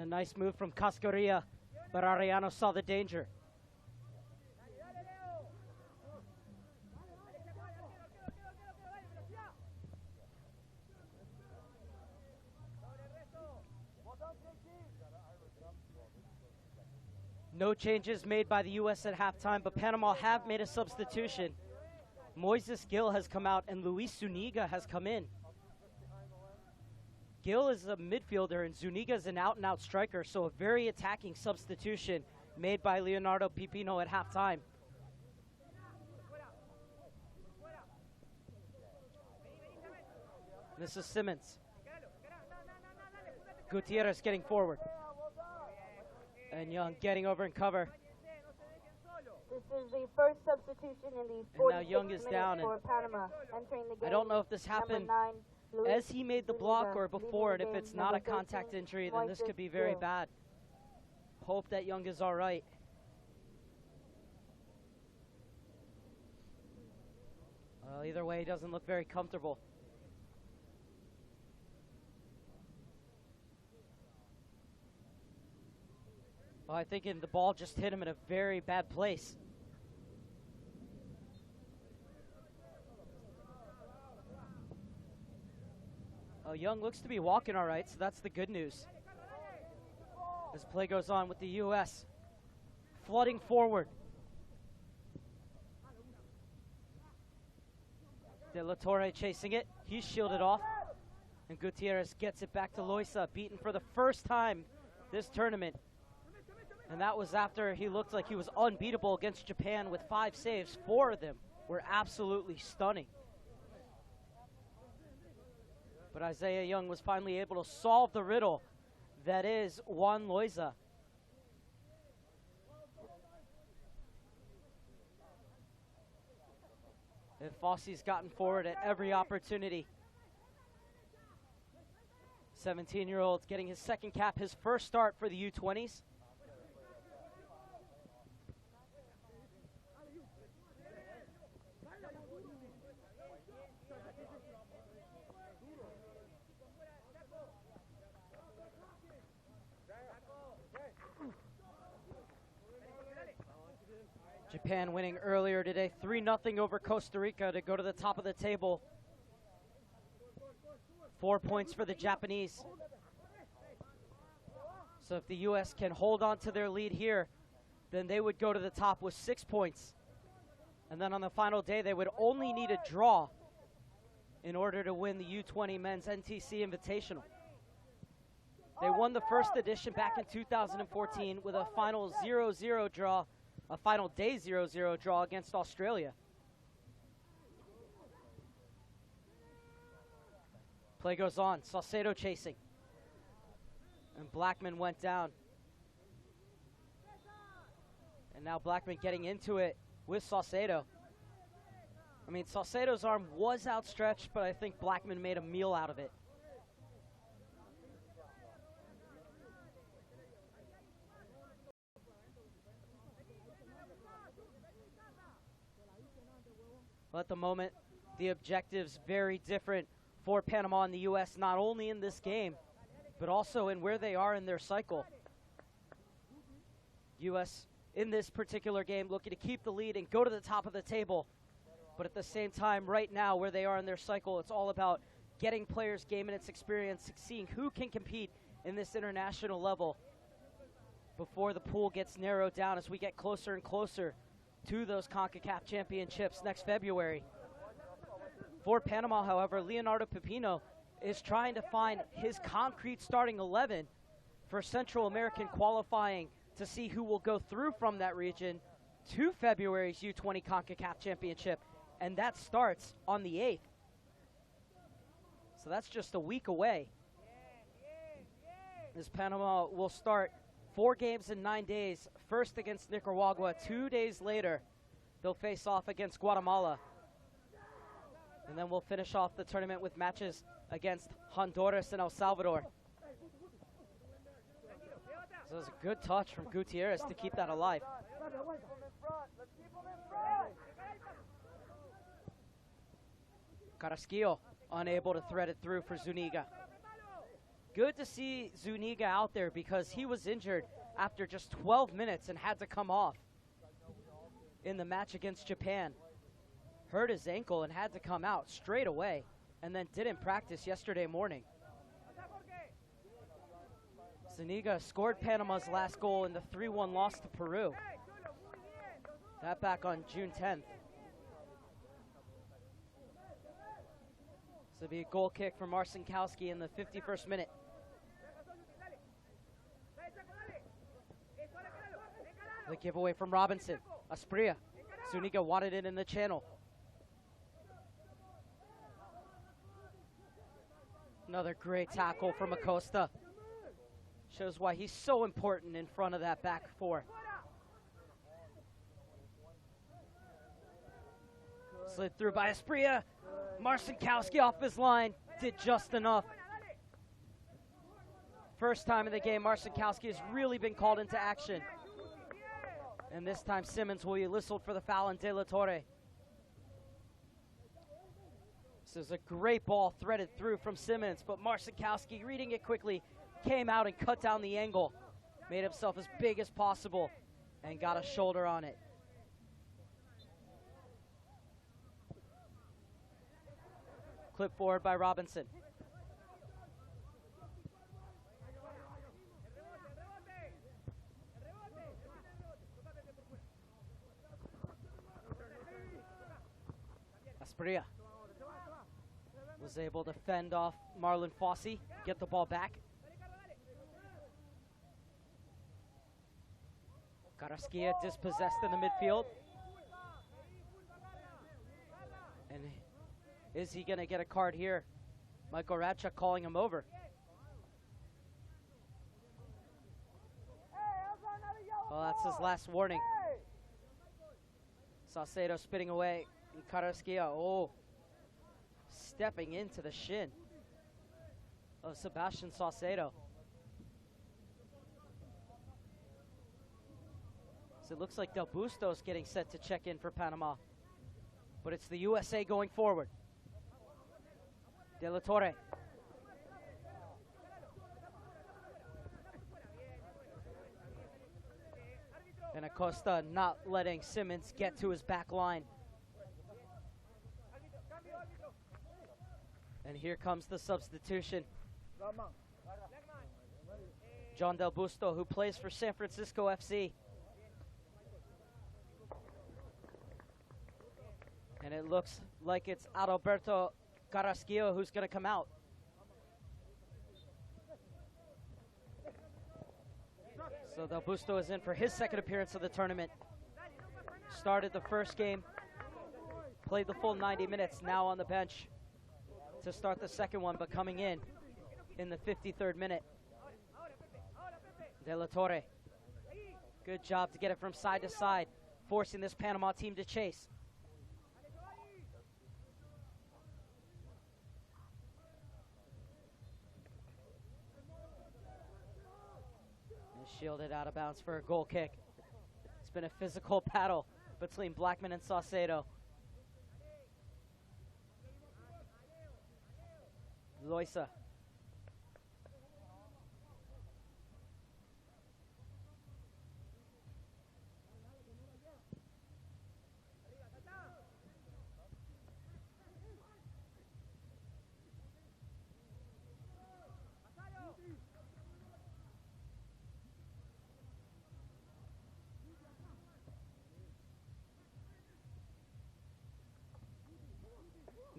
S2: nice move from Cascarilla, but Arellano saw the danger. No changes made by the U.S. at halftime, but Panama have made a substitution. Moises Gil has come out and Luis Zuniga has come in. Gil is a midfielder and Zuniga is an out-and-out striker, so a very attacking substitution made by Leonardo Pipino at halftime. This is Simmons. Gutierrez getting forward. And Young getting over and cover.
S4: This is the first substitution in the 46
S2: now Young is down
S4: for Panama, entering the game.
S2: I don't know if this happened as he made the block or before, and if it's not a contact injury, then this could be very bad. Hope that Young is all right. Well, either way, he doesn't look very comfortable. Well, I think the ball just hit him in a very bad place. Oh, Young looks to be walking all right, so that's the good news. As play goes on with the U.S. flooding forward. De La Torre chasing it. He's shielded off. And Gutierrez gets it back to Loisa, beaten for the first time this tournament. And that was after he looked like he was unbeatable against Japan with 5 saves. 4 of them were absolutely stunning. But Isaiah Young was finally able to solve the riddle that is Juan Loisa. And Fossey's gotten forward at every opportunity. 17-year-old getting his second cap, his first start for the U-20s. Japan winning earlier today, 3-0 over Costa Rica to go to the top of the table. 4 points for the Japanese. So if the U.S. can hold on to their lead here, then they would go to the top with 6 points. And then on the final day, they would only need a draw in order to win the U-20 Men's NTC Invitational. They won the first edition back in 2014 with a final 0-0 draw, a final day 0-0 draw against Australia. Play goes on. Saucedo chasing. And Blackman went down. And now Blackman getting into it with Saucedo. I mean, Saucedo's arm was outstretched, but I think Blackman made a meal out of it. Well, at the moment, the objective's very different for Panama and the U.S., not only in this game, but also in where they are in their cycle. U.S. in this particular game looking to keep the lead and go to the top of the table. But at the same time, right now, where they are in their cycle, it's all about getting players game minutes experience, seeing who can compete in this international level before the pool gets narrowed down as we get closer and closer to those CONCACAF championships next February. For Panama, however, Leonardo Pipino is trying to find his concrete starting 11 for Central American qualifying to see who will go through from that region to February's U-20 CONCACAF championship, and that starts on the 8th. So that's just a week away. As Panama will start 4 games in 9 days, first against Nicaragua. 2 days later, they'll face off against Guatemala. And then we'll finish off the tournament with matches against Honduras and El Salvador. So it was a good touch from Gutierrez to keep that alive. Carrasquillo unable to thread it through for Zuniga. good to see Zuniga out there because he was injured after just 12 minutes and had to come off in the match against Japan. Hurt his ankle and had to come out straight away, and then didn't practice yesterday morning. Zuniga scored Panama's last goal in the 3-1 loss to Peru. That back on June 10th. This will be a goal kick from Marcinkowski in the 51st minute. The giveaway from Robinson. Asprilla. Zuniga wanted it in the channel. Another great tackle from Acosta. Shows why he's so important in front of that back four. Slid through by Asprilla. Marcinkowski off his line. Did just enough. First time in the game, Marcinkowski has really been called into action. And this time Simmons will be whistled for the foul on De La Torre. This is a great ball threaded through from Simmons, but Marcinkowski, reading it quickly, came out and cut down the angle. Made himself as big as possible and got a shoulder on it. Clip forward by Robinson. Asprilla was able to fend off Marlon Fossey, get the ball back. Carrasquilla dispossessed in the midfield. And is he going to get a card here? Michael Radchuk calling him over. Well, that's his last warning. Saucedo spitting away. And Carrasquilla, stepping into the shin of Sebastian Saucedo. So it looks like Del Busto's getting set to check in for Panama. But it's the USA going forward. De La Torre. And Acosta not letting Simmons get to his back line. And here comes the substitution. John Del Busto, who plays for San Francisco FC. And it looks like it's Adalberto Carrasquilla who's going to come out. So Del Busto is in for his second appearance of the tournament. Started the first game, played the full 90 minutes, now on the bench to start the second one, but coming in the 53rd minute. De La Torre. Good job to get it from side to side, forcing this Panama team to chase. Shielded out of bounds for a goal kick. It's been a physical battle between Blackman and Saucedo. Loisa.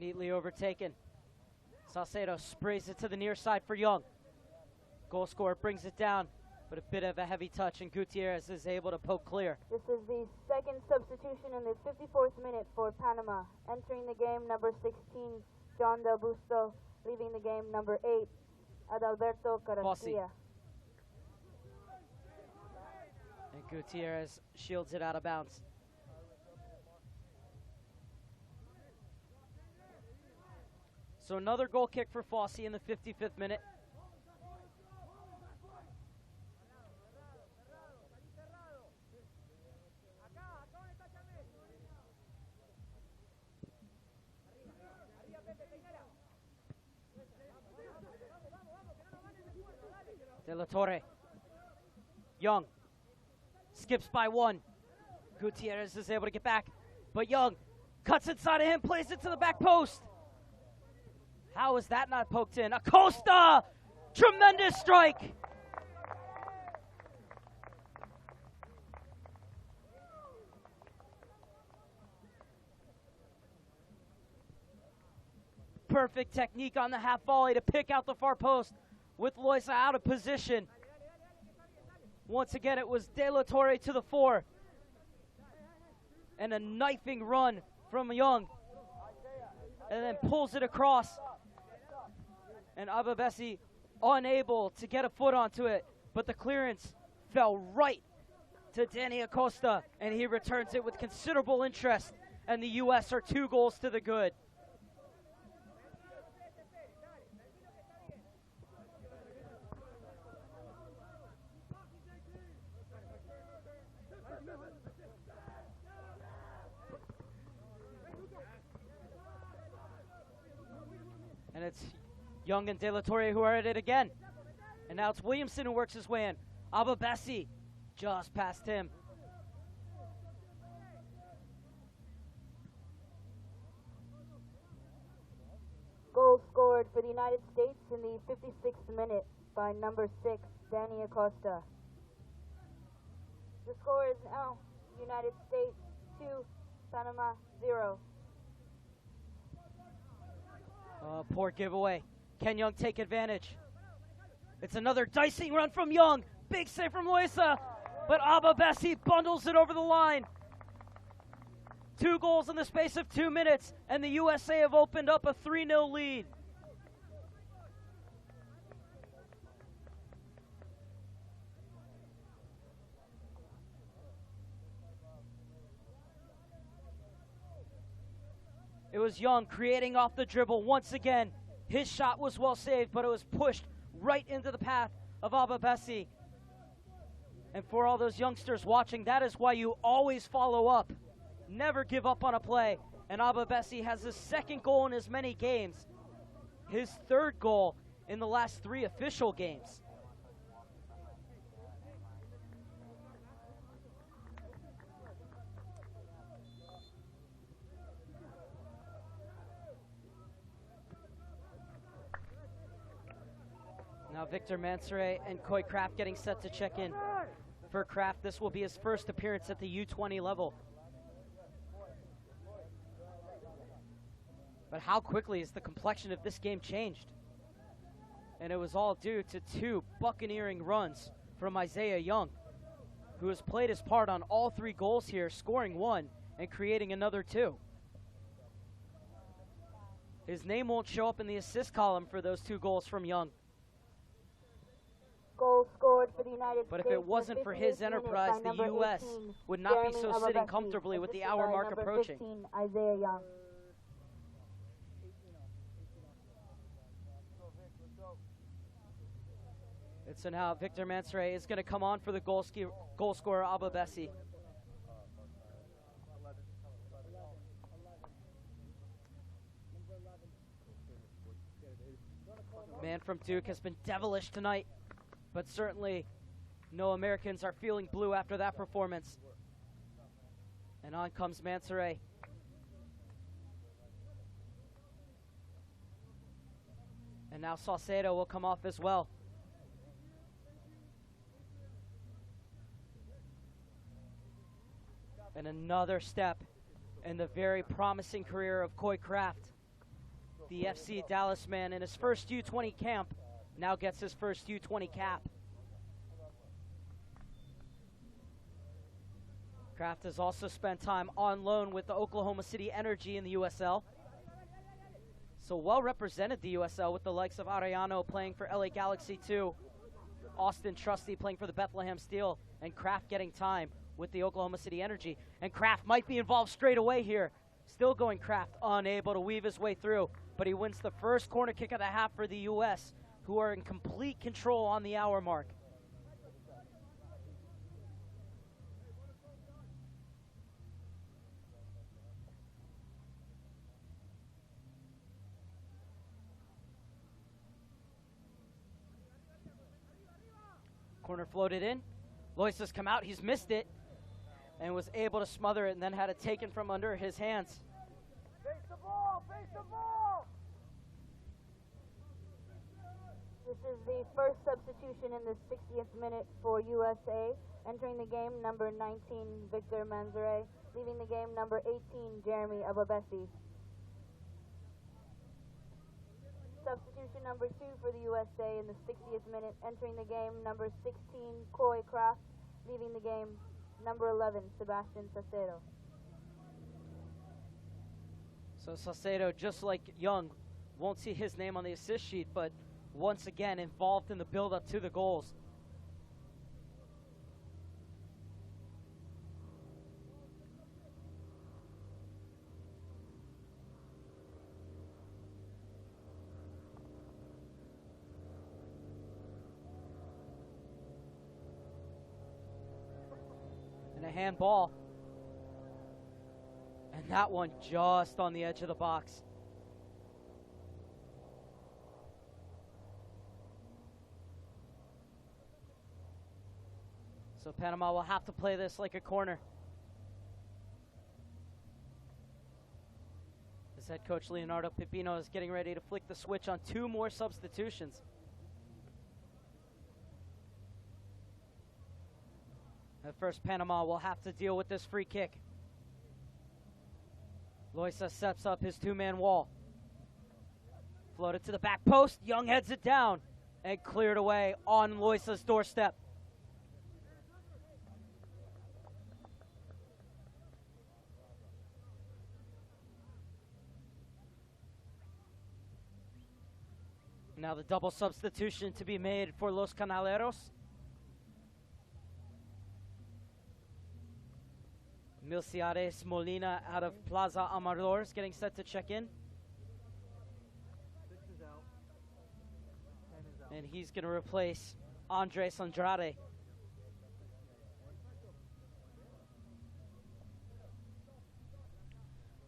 S2: Neatly overtaken. Saucedo sprays it to the near side for Young. Goal scorer brings it down, but a bit of a heavy touch, and Gutierrez is able to poke clear.
S4: This is the second substitution in the 54th minute for Panama. Entering the game, number 16, John Del Busto. Leaving the game, number 8, Adalberto Carrasquilla.
S2: And Gutierrez shields it out of bounds. So another goal kick for Fossey in the 55th minute. De La Torre. Young skips by one. Gutierrez is able to get back, but Young cuts inside of him, plays it to the back post. How is that not poked in? Acosta! Tremendous strike! Perfect technique on the half volley to pick out the far post with Loiza out of position. Once again, it was De La Torre to the fore. And a knifing run from Young. And then pulls it across. And Ababesi unable to get a foot onto it. But the clearance fell right to Danny Acosta. And he returns it with considerable interest. And the U.S. are 2 goals to the good. And it's Young and De La Torre who are at it again. And now it's Williamson who works his way in. Ababesi just past him.
S4: Goal scored for the United States in the 56th minute by number 6, Danny Acosta. The score is now United States 2, Panama 0.
S2: Poor giveaway. Can Young take advantage? It's another dicing run from Young. Big save from Loiza. But Ababesi bundles it over the line. 2 goals in the space of 2 minutes. And the USA have opened up a 3-0 lead. It was Young creating off the dribble once again. His shot was well saved, but it was pushed right into the path of Ababesi. And for all those youngsters watching, that is why you always follow up. Never give up on a play. And Ababesi has his 2nd goal in as many games. His 3rd goal in the last 3 official games. Now Victor Mansoret and Coy Kraft getting set to check in. For Kraft, this will be his first appearance at the U-20 level. But how quickly has the complexion of this game changed? And it was all due to 2 buccaneering runs from Isaiah Young, who has played his part on all 3 goals here, scoring 1 and creating another 2. His name won't show up in the assist column for those 2 goals from Young.
S4: Goal scored for the United
S2: But if
S4: States
S2: it wasn't for his enterprise, the U.S. would not be so sitting comfortably with the hour mark approaching.
S4: 15, Isaiah Young.
S2: So now Victor Mansoret is going to come on for the goal scorer, Ababesi. Man from Duke has been devilish tonight, but certainly no Americans are feeling blue after that performance. And on comes Mansoret. And now Saucedo will come off as well. And another step in the very promising career of Coy Kraft. The FC Dallas man in his first U-20 camp now gets his first U-20 cap. Kraft has also spent time on loan with the Oklahoma City Energy in the USL. So well represented the USL with the likes of Arellano playing for LA Galaxy 2, Austin Trusty playing for the Bethlehem Steel, and Kraft getting time with the Oklahoma City Energy. And Kraft might be involved straight away here. Still going Kraft, unable to weave his way through, but he wins the first corner kick of the half for the U.S., who are in complete control on the hour mark. Corner floated in. Loisa's come out. He's missed it and was able to smother it and then had it taken from under his hands.
S3: Face the ball! Face the ball!
S4: This is the first substitution in the 60th minute for USA. Entering the game, number 19, Victor Manzare. Leaving the game, number 18, Jeremy Ababesi. Substitution number 2 for the USA in the 60th minute. Entering the game, number 16, Coy Kraft. Leaving the game, number 11, Sebastian Sacedo.
S2: So Sacedo, just like Young, won't see his name on the assist sheet, but once again involved in the build-up to the goals. And a handball. And that one just on the edge of the box. So Panama will have to play this like a corner. As head coach Leonardo Pipino is getting ready to flick the switch on 2 more substitutions. At first, Panama will have to deal with this free kick. Loisa sets up his 2-man wall. Floated to the back post. Young heads it down and cleared away on Loisa's doorstep. Now the double substitution to be made for Los Canaleros. Milciades Molina out of Plaza Amadores getting set to check in.
S3: 6 is out. 10 is out.
S2: And he's going to replace Andres Andrade.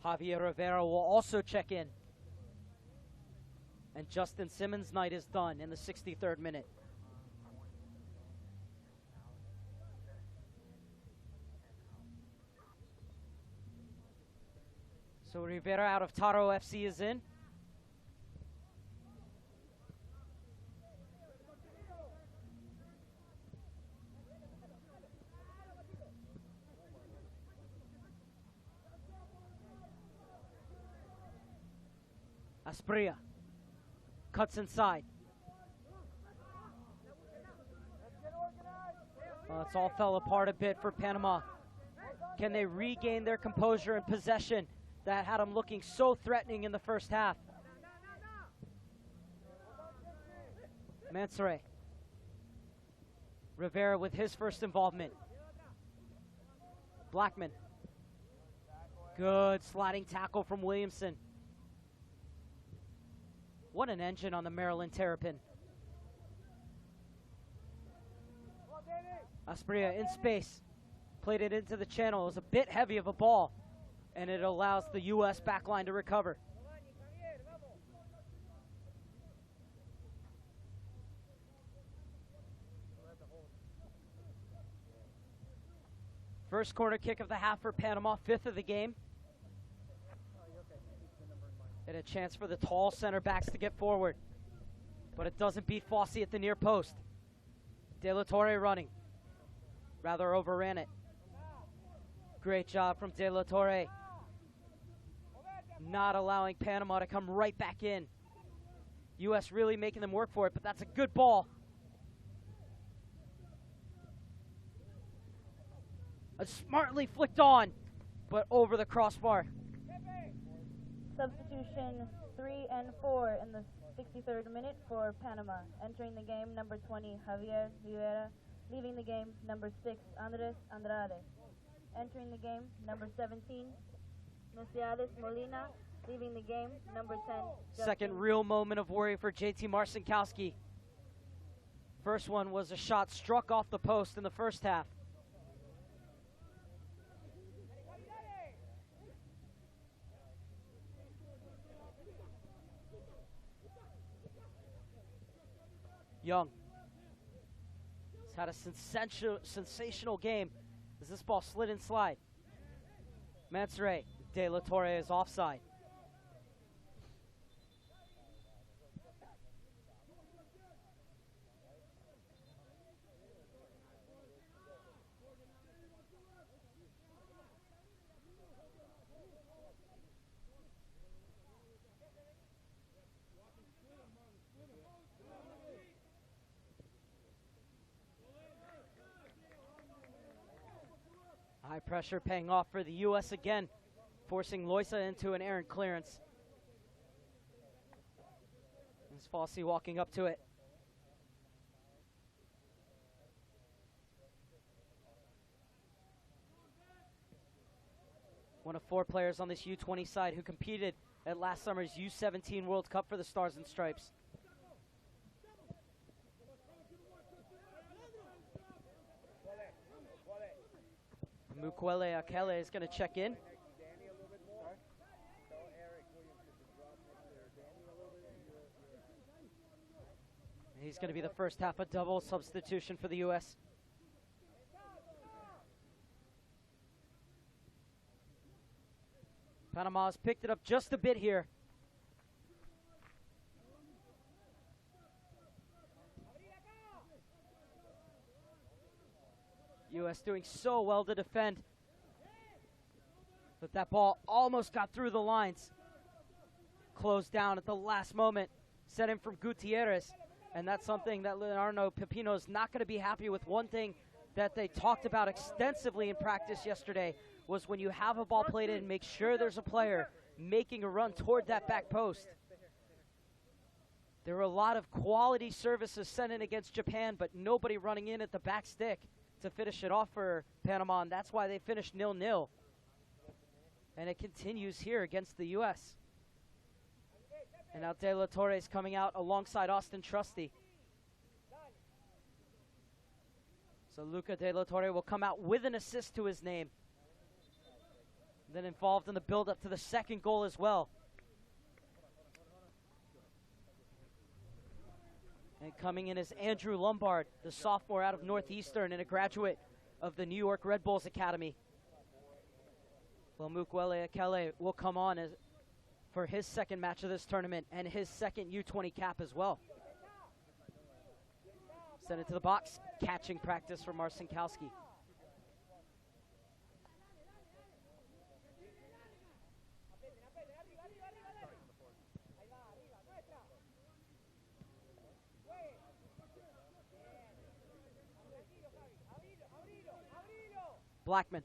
S2: Javier Rivera will also check in. And Justin Simmons' night is done in the 63rd minute. So Rivera out of Taro FC is in. Asprilla cuts inside. Well, it's all fell apart a bit for Panama. Can they regain their composure and possession that had them looking so threatening in the first half? Mansoure. Rivera with his first involvement. Blackman. Good sliding tackle from Williamson. What an engine on the Maryland Terrapin. Asprilla in space. Played it into the channel. It was a bit heavy of a ball, and it allows the U.S. backline to recover. First corner kick of the half for Panama, 5th of the game. And a chance for the tall center backs to get forward. But it doesn't beat Fossey at the near post. De La Torre running. Rather overran it. Great job from De La Torre. Not allowing Panama to come right back in. U.S. really making them work for it, but that's a good ball. Smartly flicked on, but over the crossbar.
S4: Substitution 3 and 4 in the 63rd minute for Panama. Entering the game, number 20, Javier Rivera. Leaving the game, number 6, Andres Andrade. Entering the game, number 17, Milciades Molina. Leaving the game, number 10,
S2: Second real moment of worry for JT Marcinkowski. First one was a shot struck off the post in the first half. Young He's had a sensational game as this ball slid and slide. Mansoret, De La Torre is offside. High pressure paying off for the U.S. again, forcing Loisa into an errant clearance. There's Fossey walking up to it. One of 4 players on this U-20 side who competed at last summer's U-17 World Cup for the Stars and Stripes. Mukwele Akele is going to check in. He's going to be the first half a double substitution for the U.S. Panama's picked it up just a bit here. U.S. doing so well to defend. But that ball almost got through the lines. Closed down at the last moment. Set in from Gutierrez. And that's something that Leonardo Pepino is not going to be happy with. One thing that they talked about extensively in practice yesterday was when you have a ball played in, make sure there's a player making a run toward that back post. There were a lot of quality services sent in against Japan, but nobody running in at the back stick to finish it off for Panama, and that's why they finished 0-0. And it continues here against the U.S. And now De La Torre is coming out alongside Austin Trusty. So Luca De La Torre will come out with an assist to his name. Then involved in the build-up to the second goal as well. And coming in is Andrew Lombard, the sophomore out of Northeastern and a graduate of the New York Red Bulls Academy. Well, Mukwele Akele will come on for his second match of this tournament and his second U-20 cap as well. Send it to the box. Catching practice for Marcinkowski. Blackman.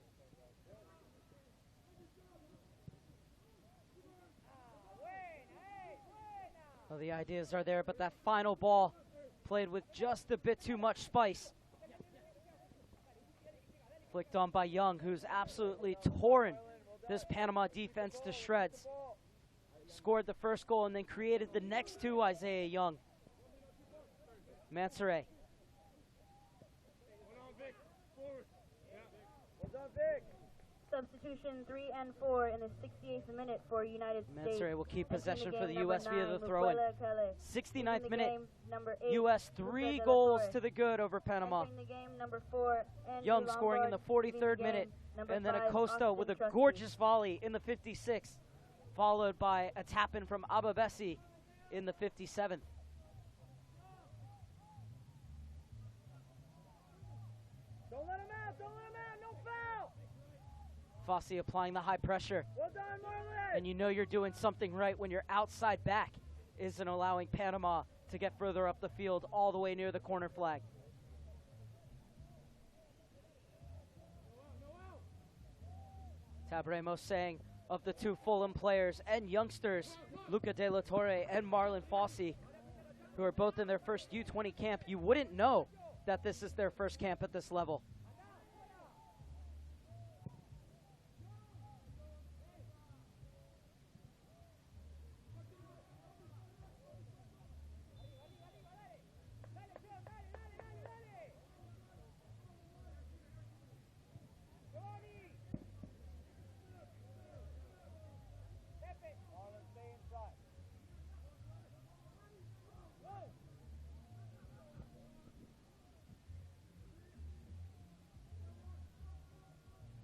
S2: Well, the ideas are there, but that final ball played with just a bit too much spice. Flicked on by Young, who's absolutely torn this Panama defense to shreds. Scored the first goal and then created the next two, Isaiah Young. Mansoret.
S4: Substitution 3 and 4 in the 68th minute for United States.
S2: Mansoret will keep possession for the U.S. via the throw-in. 69th minute,
S4: game,
S2: U.S. 3 goals to the good over Panama.
S4: Entering the game, number 4,
S2: Young scoring in the 43rd minute, and then Acosta with a gorgeous volley in the 56th, followed by a tap-in from Ababesi in the 57th.
S3: Don't let him out, don't let him out, no foul!
S2: Fossey applying the high pressure.
S3: Well done, Marley!
S2: And you know you're doing something right when your outside back isn't allowing Panama to get further up the field all the way near the corner flag. Tabremos saying of the two Fulham players and youngsters, Luca De La Torre and Marlon Fossey, who are both in their first U-20 camp, you wouldn't know that this is their first camp at this level.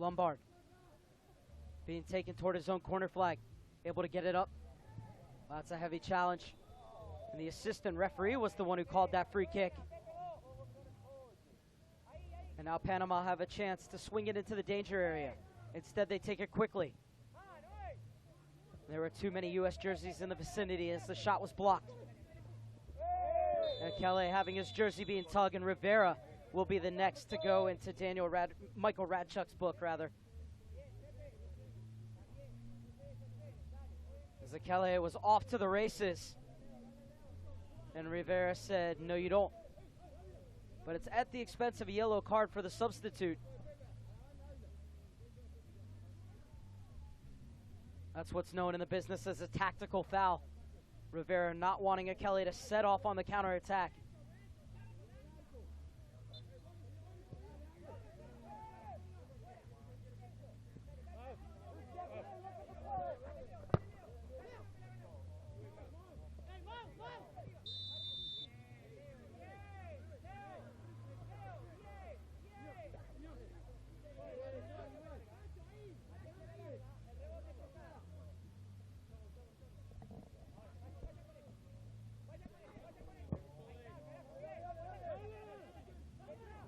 S2: Lombard being taken toward his own corner flag. Able to get it up. That's a heavy challenge. And the assistant referee was the one who called that free kick. And now Panama have a chance to swing it into the danger area. Instead, they take it quickly. There were too many U.S. jerseys in the vicinity as the shot was blocked. And Kelly having his jersey being tugged, and Rivera will be the next to go into Michael Radchuk's book, rather. As Kelly was off to the races. And Rivera said, no, you don't. But it's at the expense of a yellow card for the substitute. That's what's known in the business as a tactical foul. Rivera not wanting Kelly to set off on the counterattack.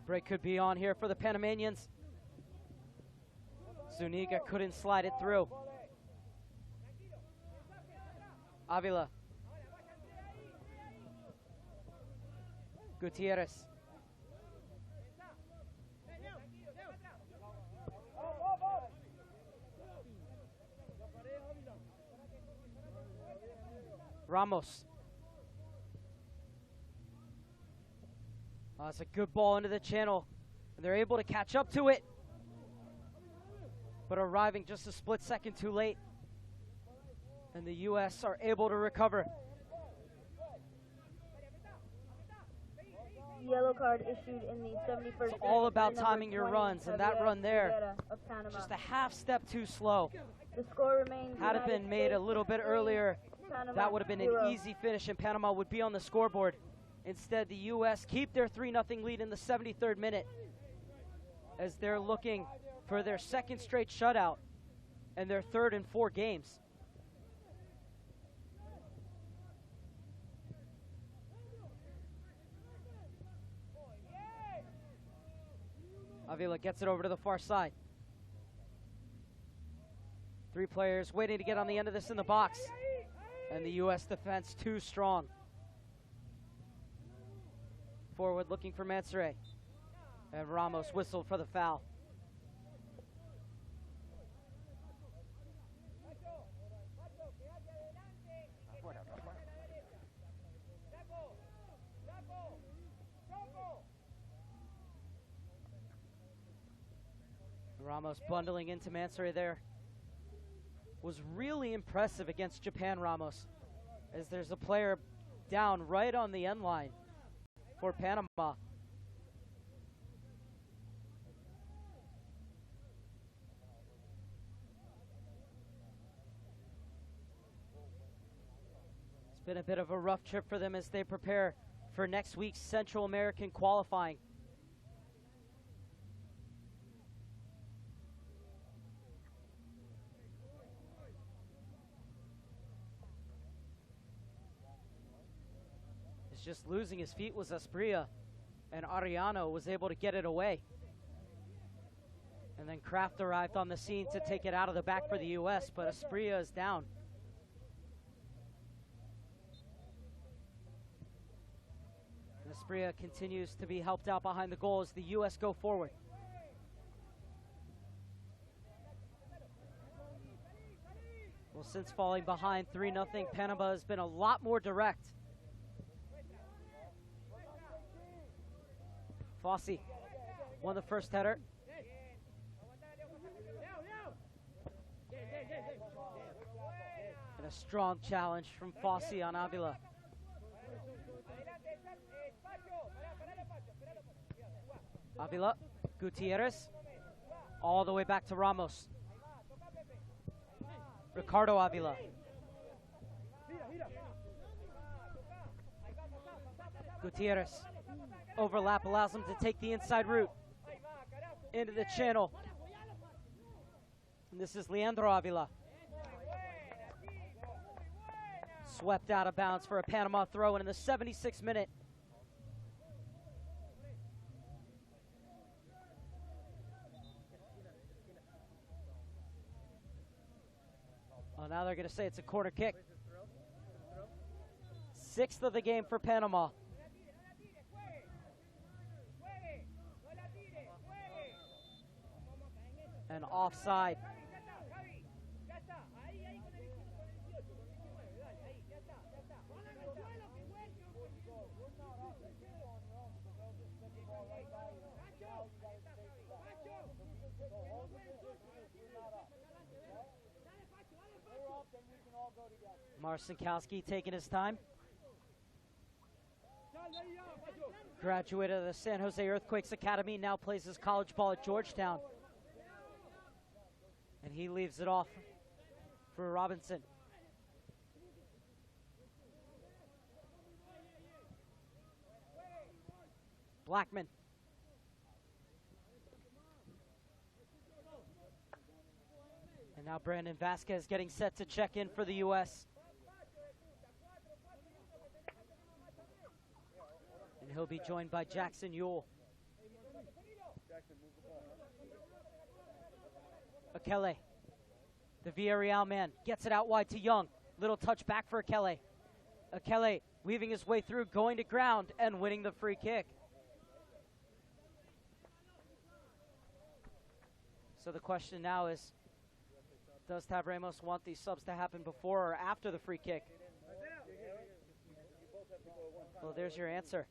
S2: Break could be on here for the Panamanians. Zuniga couldn't slide it through. Avila. Gutierrez. Ramos. It's a good ball into the channel, and they're able to catch up to it, but arriving just a split second too late, and the U.S. are able to recover.
S4: Yellow card issued in the 71st.
S2: It's all about timing your runs, and that run there, just a half step too slow.
S4: The score remains.
S2: Had it been made a little bit earlier, that would have been an easy finish, and Panama would be on the scoreboard. Instead, the U.S. keep their 3-0 lead in the 73rd minute as they're looking for their second straight shutout and their third in 4 games. Avila gets it over to the far side. 3 players waiting to get on the end of this in the box. And the U.S. defense too strong. Forward looking for Mansoure. And Ramos whistled for the foul. Ramos bundling into Mansoure there. Was really impressive against Japan, Ramos, as there's a player down right on the end line for Panama. It's been a bit of a rough trip for them as they prepare for next week's Central American qualifying. Just losing his feet was Asprilla, and Ariano was able to get it away. And then Kraft arrived on the scene to take it out of the back for the U.S., but Asprilla is down. And Asprilla continues to be helped out behind the goal as the U.S. go forward. Well, since falling behind 3-0, Panama has been a lot more direct. Fossey won the first header. And a strong challenge from Fossey on Avila. Avila, Gutierrez, all the way back to Ramos. Ricardo Avila. Gutierrez. Overlap allows him to take the inside route into the channel. And this is Leandro Avila. Swept out of bounds for a Panama throw in the 76th minute. Well, now they're going to say it's a corner kick. 6th of the game for Panama. And offside. Marcinkowski taking his time. Graduated of the San Jose Earthquakes Academy, now plays his college ball at Georgetown. And he leaves it off for Robinson. Blackman. And now Brandon Vasquez getting set to check in for the U.S. And he'll be joined by Jackson Ewell. Akele, the Villarreal man, gets it out wide to Young. Little touch back for Akele. Akele weaving his way through, going to ground, and winning the free kick. So the question now is, does Tab Ramos want these subs to happen before or after the free kick? Well, there's your answer.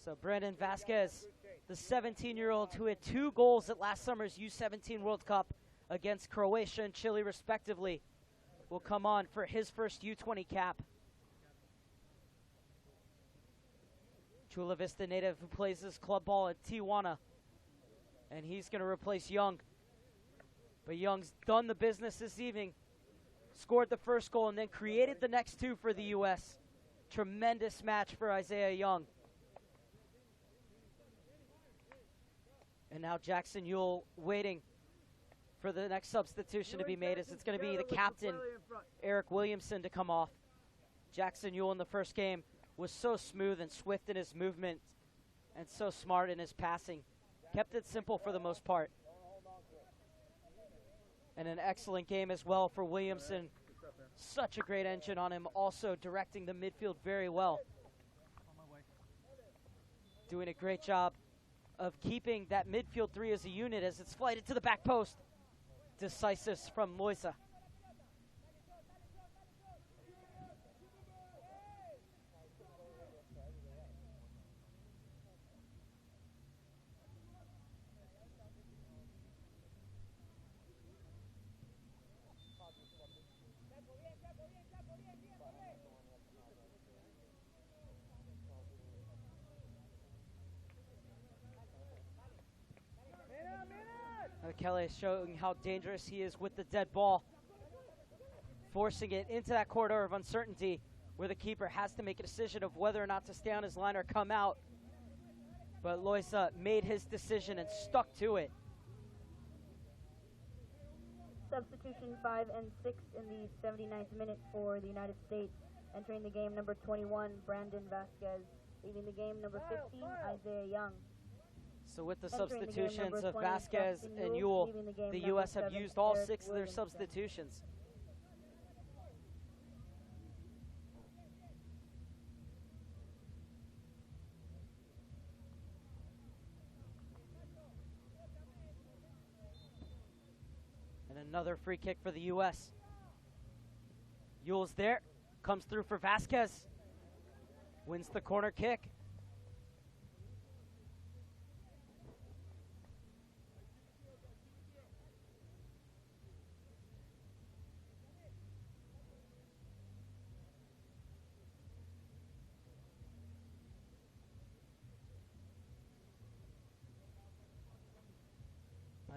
S2: So Brandon Vasquez, the 17-year-old who had 2 goals at last summer's U-17 World Cup against Croatia and Chile respectively, will come on for his first U-20 cap. Chula Vista native who plays his club ball at Tijuana, and he's going to replace Young. But Young's done the business this evening, scored the first goal, and then created the next 2 for the U.S. Tremendous match for Isaiah Young. And now Jackson Ewell waiting for the next substitution to be made, as it's going to be the captain, Eric Williamson, to come off. Jackson Ewell in the first game was so smooth and swift in his movement and so smart in his passing. Kept it simple for the most part. And an excellent game as well for Williamson. Such a great engine on him, also directing the midfield very well. Doing a great job of keeping that midfield 3 as a unit as it's flighted to the back post. Decisive from Loiza. Kelly is showing how dangerous he is with the dead ball, forcing it into that corridor of uncertainty where the keeper has to make a decision of whether or not to stay on his line or come out. But Loiza made his decision and stuck to it.
S4: Substitution 5 and 6 in the 79th minute for the United States. Entering the game, number 21, Brandon Vasquez. Leaving the game, number 15, Isaiah Young.
S2: So with the substitutions of Vasquez and Ewell, the U.S. have used all 6 of their substitutions. And another free kick for the U.S. Ewell's there, comes through for Vasquez, wins the corner kick.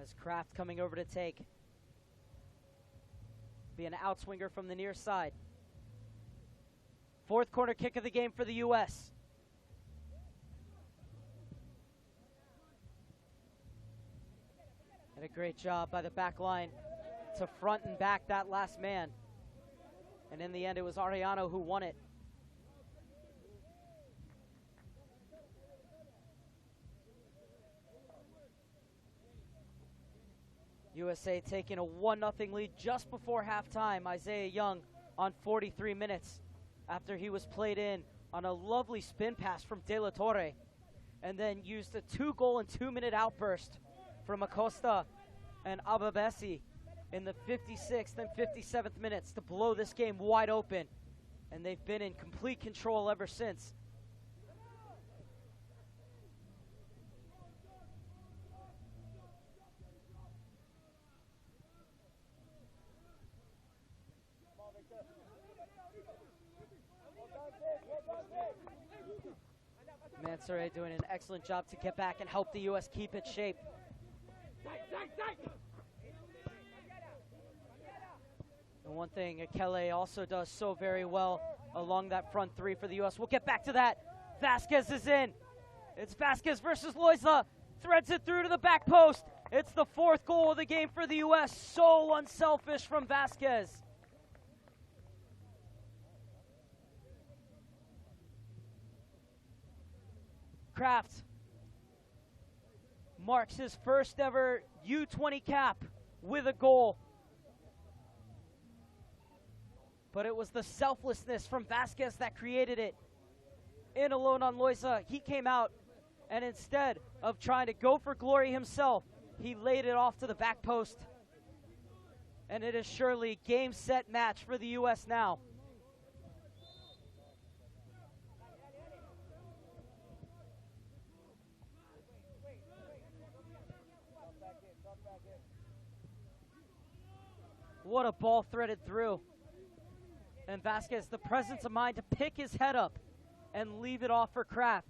S2: As Kraft coming over to take. Be an outswinger from the near side. 4th corner kick of the game for the U.S. And a great job by the back line to front and back that last man. And in the end, it was Ariano who won it. USA taking a 1-0 lead just before halftime. Isaiah Young on 43 minutes after he was played in on a lovely spin pass from De La Torre, and then used a 2-goal and 2-minute outburst from Acosta and Ababesi in the 56th and 57th minutes to blow this game wide open. And they've been in complete control ever since. Mansoure doing an excellent job to get back and help the U.S. keep its shape. And one thing Akele also does so very well along that front three for the U.S. We'll get back to that. Vasquez is in. It's Vasquez versus Loiza. Threads it through to the back post. It's the 4th goal of the game for the U.S. So unselfish from Vasquez. Kraft marks his first ever U-20 cap with a goal. But it was the selflessness from Vasquez that created it. In alone on Loiza, he came out, and instead of trying to go for glory himself, he laid it off to the back post. And it is surely game, set, match for the U.S. now. What a ball threaded through. And Vasquez, the presence of mind to pick his head up and leave it off for Kraft.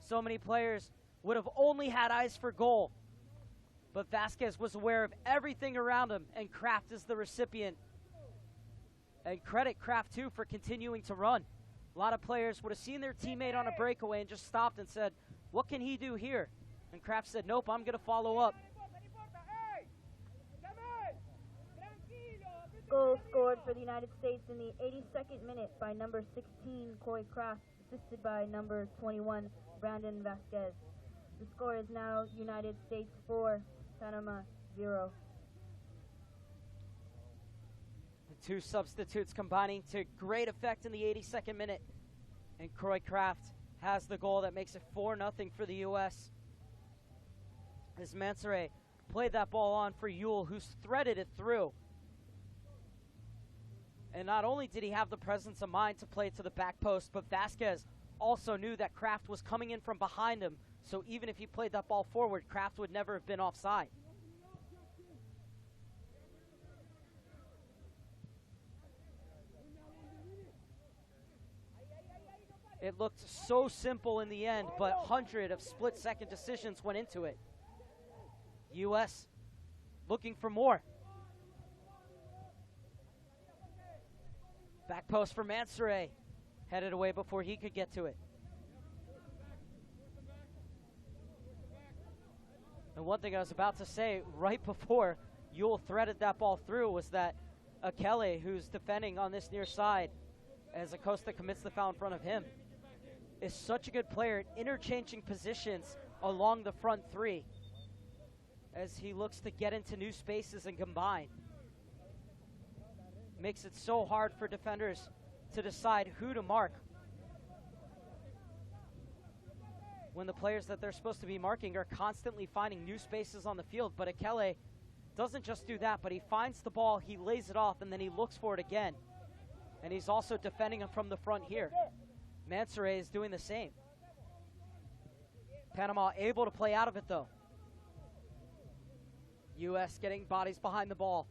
S2: So many players would have only had eyes for goal. But Vasquez was aware of everything around him, and Kraft is the recipient. And credit Kraft, too, for continuing to run. A lot of players would have seen their teammate on a breakaway and just stopped and said, what can he do here? And Kraft said, nope, I'm going to follow up.
S4: Goal scored for the United States in the 82nd minute by number 16, Corey Kraft, assisted by number 21, Brandon Vasquez. The score is now United States 4, Panama 0.
S2: The two substitutes combining to great effect in the 82nd minute. And Corey Kraft has the goal that makes it 4-0 for the U.S. As Mansoure played that ball on for Yule, who's threaded it through. And not only did he have the presence of mind to play to the back post, but Vasquez also knew that Kraft was coming in from behind him. So even if he played that ball forward, Kraft would never have been offside. It looked so simple in the end, but 100 of split-second decisions went into it. U.S. looking for more. Back post for Mansoure. Headed away before he could get to it. And one thing I was about to say right before Yule threaded that ball through was that Akele, who's defending on this near side, as Acosta commits the foul in front of him, is such a good player at interchanging positions along the front three as he looks to get into new spaces and combine. Makes it so hard for defenders to decide who to mark when the players that they're supposed to be marking are constantly finding new spaces on the field. But Akele doesn't just do that, but he finds the ball, he lays it off, and then he looks for it again. And he's also defending him from the front here. Mansoure is doing the same. Panama able to play out of it, though. U.S. getting bodies behind the ball.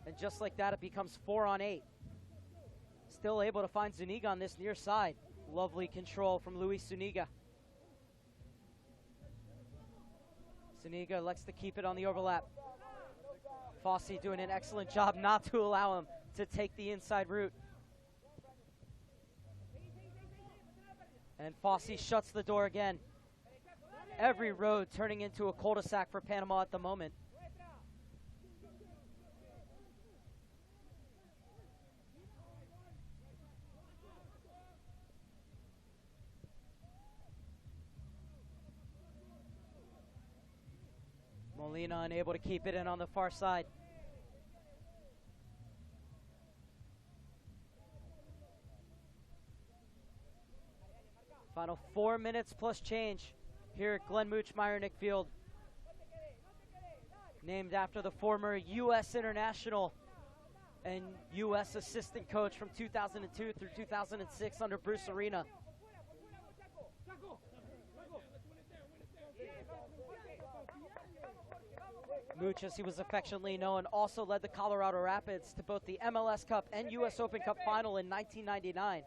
S2: And just like that, it becomes 4-on-8. Still able to find Zuniga on this near side. Lovely control from Luis Zuniga. Zuniga likes to keep it on the overlap. Fossey doing an excellent job not to allow him to take the inside route. And Fossey shuts the door again. every road turning into a cul-de-sac for Panama at the moment. Molina unable to keep it in on the far side. Final 4 minutes plus change here at Glenn Mooch Meyernick Field. Named after the former U.S. international and U.S. assistant coach from 2002 through 2006 under Bruce Arena. Mooch, as he was affectionately known, also led the Colorado Rapids to both the MLS Cup and U.S. Open Cup final in 1999.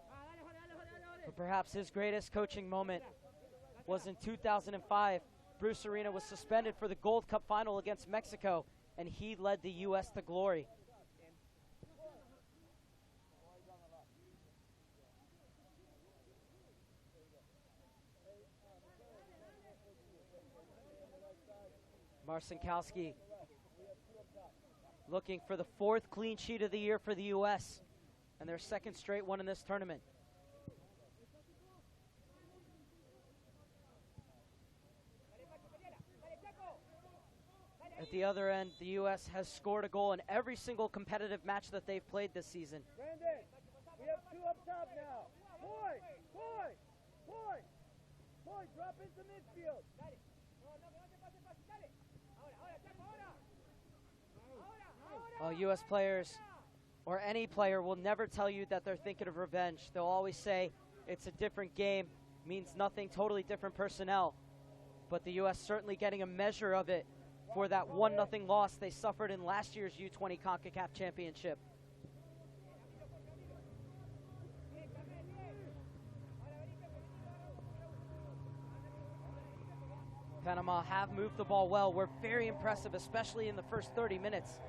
S2: But perhaps his greatest coaching moment was in 2005. Bruce Arena was suspended for the Gold Cup final against Mexico, and he led the U.S. to glory. Marcinkowski looking for the 4th clean sheet of the year for the U.S. and their 2nd straight one in this tournament. At the other end, the U.S. has scored a goal in every single competitive match that they've played this season.
S3: Brandon, we have 2 up top now. Boy, drop into midfield.
S2: Well, U.S. players or any player will never tell you that they're thinking of revenge. They'll always say it's a different game, means nothing, totally different personnel. But the U.S. certainly getting a measure of it for that 1-0 loss they suffered in last year's U-20 CONCACAF Championship. Panama have moved the ball well. We're very impressive, especially in the first 30 minutes.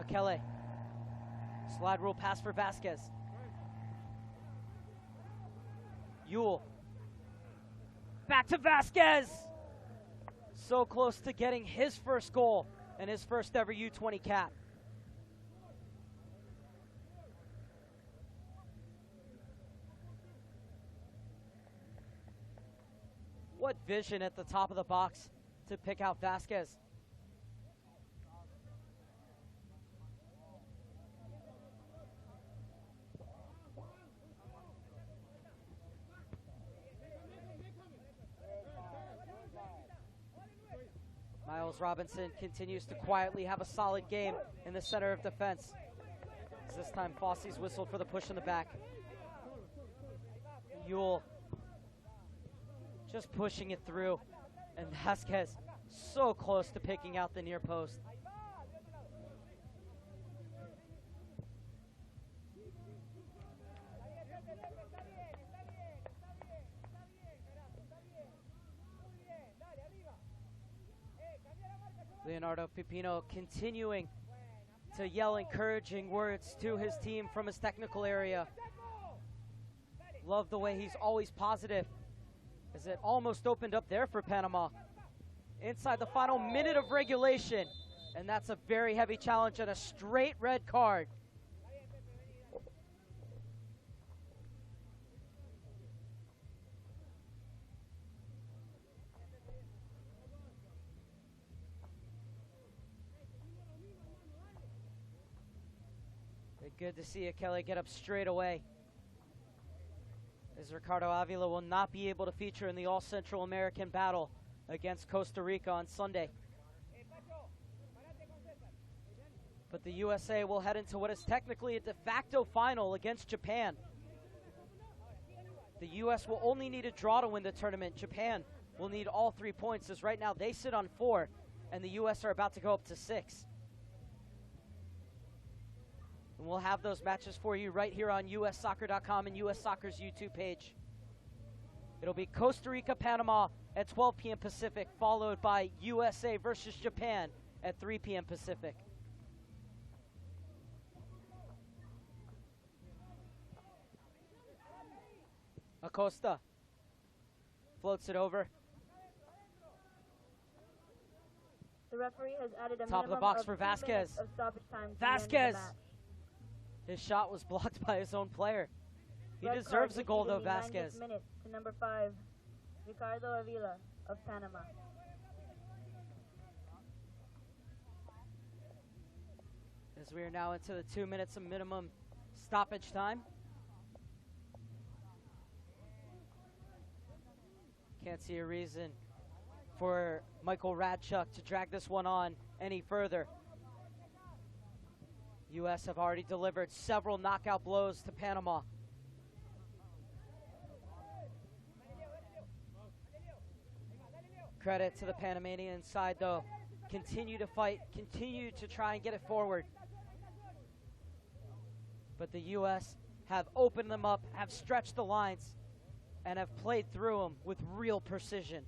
S2: Akele. Slide rule pass for Vasquez. Yule. Back to Vasquez. So close to getting his first goal and his first ever U-20 cap. What vision at the top of the box to pick out Vasquez. Miles Robinson continues to quietly have a solid game in the center of defense. This time Fosse's whistled for the push in the back. Yule just pushing it through, and Vasquez so close to picking out the near post. Leonardo Pipino continuing to yell encouraging words to his team from his technical area. Love the way he's always positive, as it almost opened up there for Panama. Inside the final minute of regulation, and that's a very heavy challenge and a straight red card. Good to see Akele get up straight away, as Ricardo Avila will not be able to feature in the All-Central American battle against Costa Rica on Sunday. But the USA will head into what is technically a de facto final against Japan. The U.S. will only need a draw to win the tournament. Japan will need all 3 points, as right now they sit on 4, and the U.S. are about to go up to 6. And we'll have those matches for you right here on USsoccer.com and US Soccer's YouTube page. It'll be Costa Rica, Panama at 12 p.m. Pacific, followed by USA versus Japan at 3 p.m. Pacific. Acosta. floats it over.
S4: The referee has added a
S2: Top of the
S4: minimum
S2: box
S4: of
S2: for
S4: 2 minutes
S2: Vasquez.
S4: of stoppage time to
S2: Vasquez!
S4: the end of the match.
S2: His shot was blocked by his own player. He
S4: Red
S2: deserves
S4: card
S2: a goal,
S4: issued
S2: though,
S4: in the 90th
S2: Vasquez.
S4: minute to number 5, Ricardo Avila of Panama.
S2: As we are now into the 2 minutes of minimum stoppage time. Can't see a reason for Michael Radchuk to drag this one on any further. U.S. have already delivered several knockout blows to Panama. Credit to the Panamanian side, though. Continue to fight, continue to try and get it forward. But the U.S. have opened them up, have stretched the lines, and have played through them with real precision.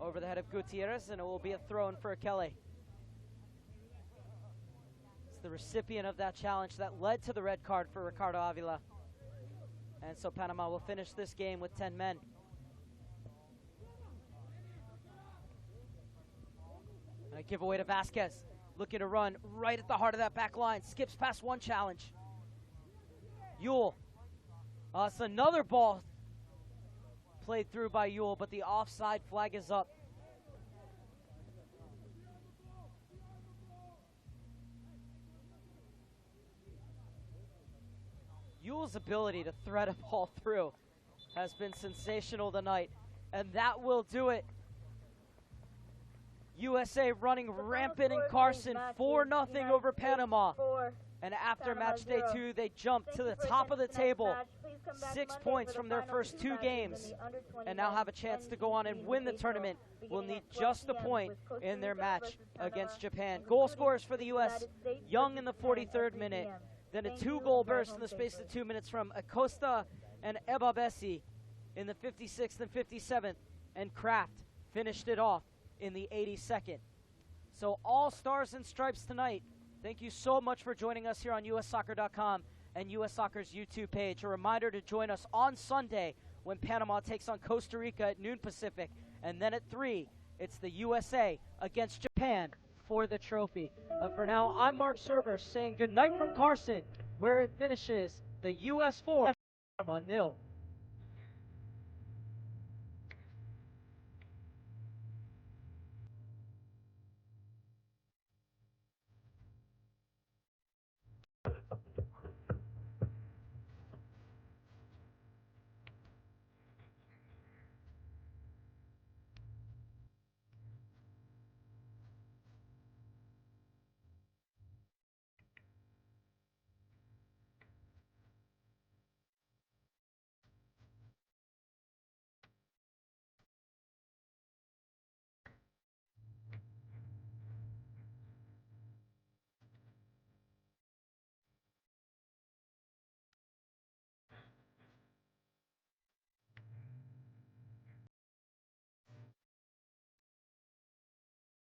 S2: Over the head of Gutierrez, and it will be a throw-in for Kelly. It's the recipient of that challenge that led to the red card for Ricardo Avila. And so Panama will finish this game with 10 men. And a giveaway to Vasquez. Looking to run right at the heart of that back line. Skips past one challenge. Yule. It's another ball played through by Yule, but the offside flag is up. Yule's ability to thread a ball through has been sensational tonight, and that will do it. USA running rampant in Carson, 4-0 over Panama. And after match day 2, they jumped to the top of the table, 6 points from their first 2 games, and now have a chance to go on and win the tournament. Will need just a point in their match against Japan. Goal scorers for the U.S., Young in the 43rd minute, then a 2-goal burst in the space of 2 minutes from Acosta and Ebabesi in the 56th and 57th, and Kraft finished it off in the 82nd. So all stars and stripes tonight. Thank you so much for joining us here on USsoccer.com and US Soccer's YouTube page. A reminder to join us on Sunday when Panama takes on Costa Rica at noon Pacific. And then at 3, it's the USA against Japan for the trophy. For now, I'm Mark Server saying goodnight from Carson, where it finishes the US 4, Panama 0.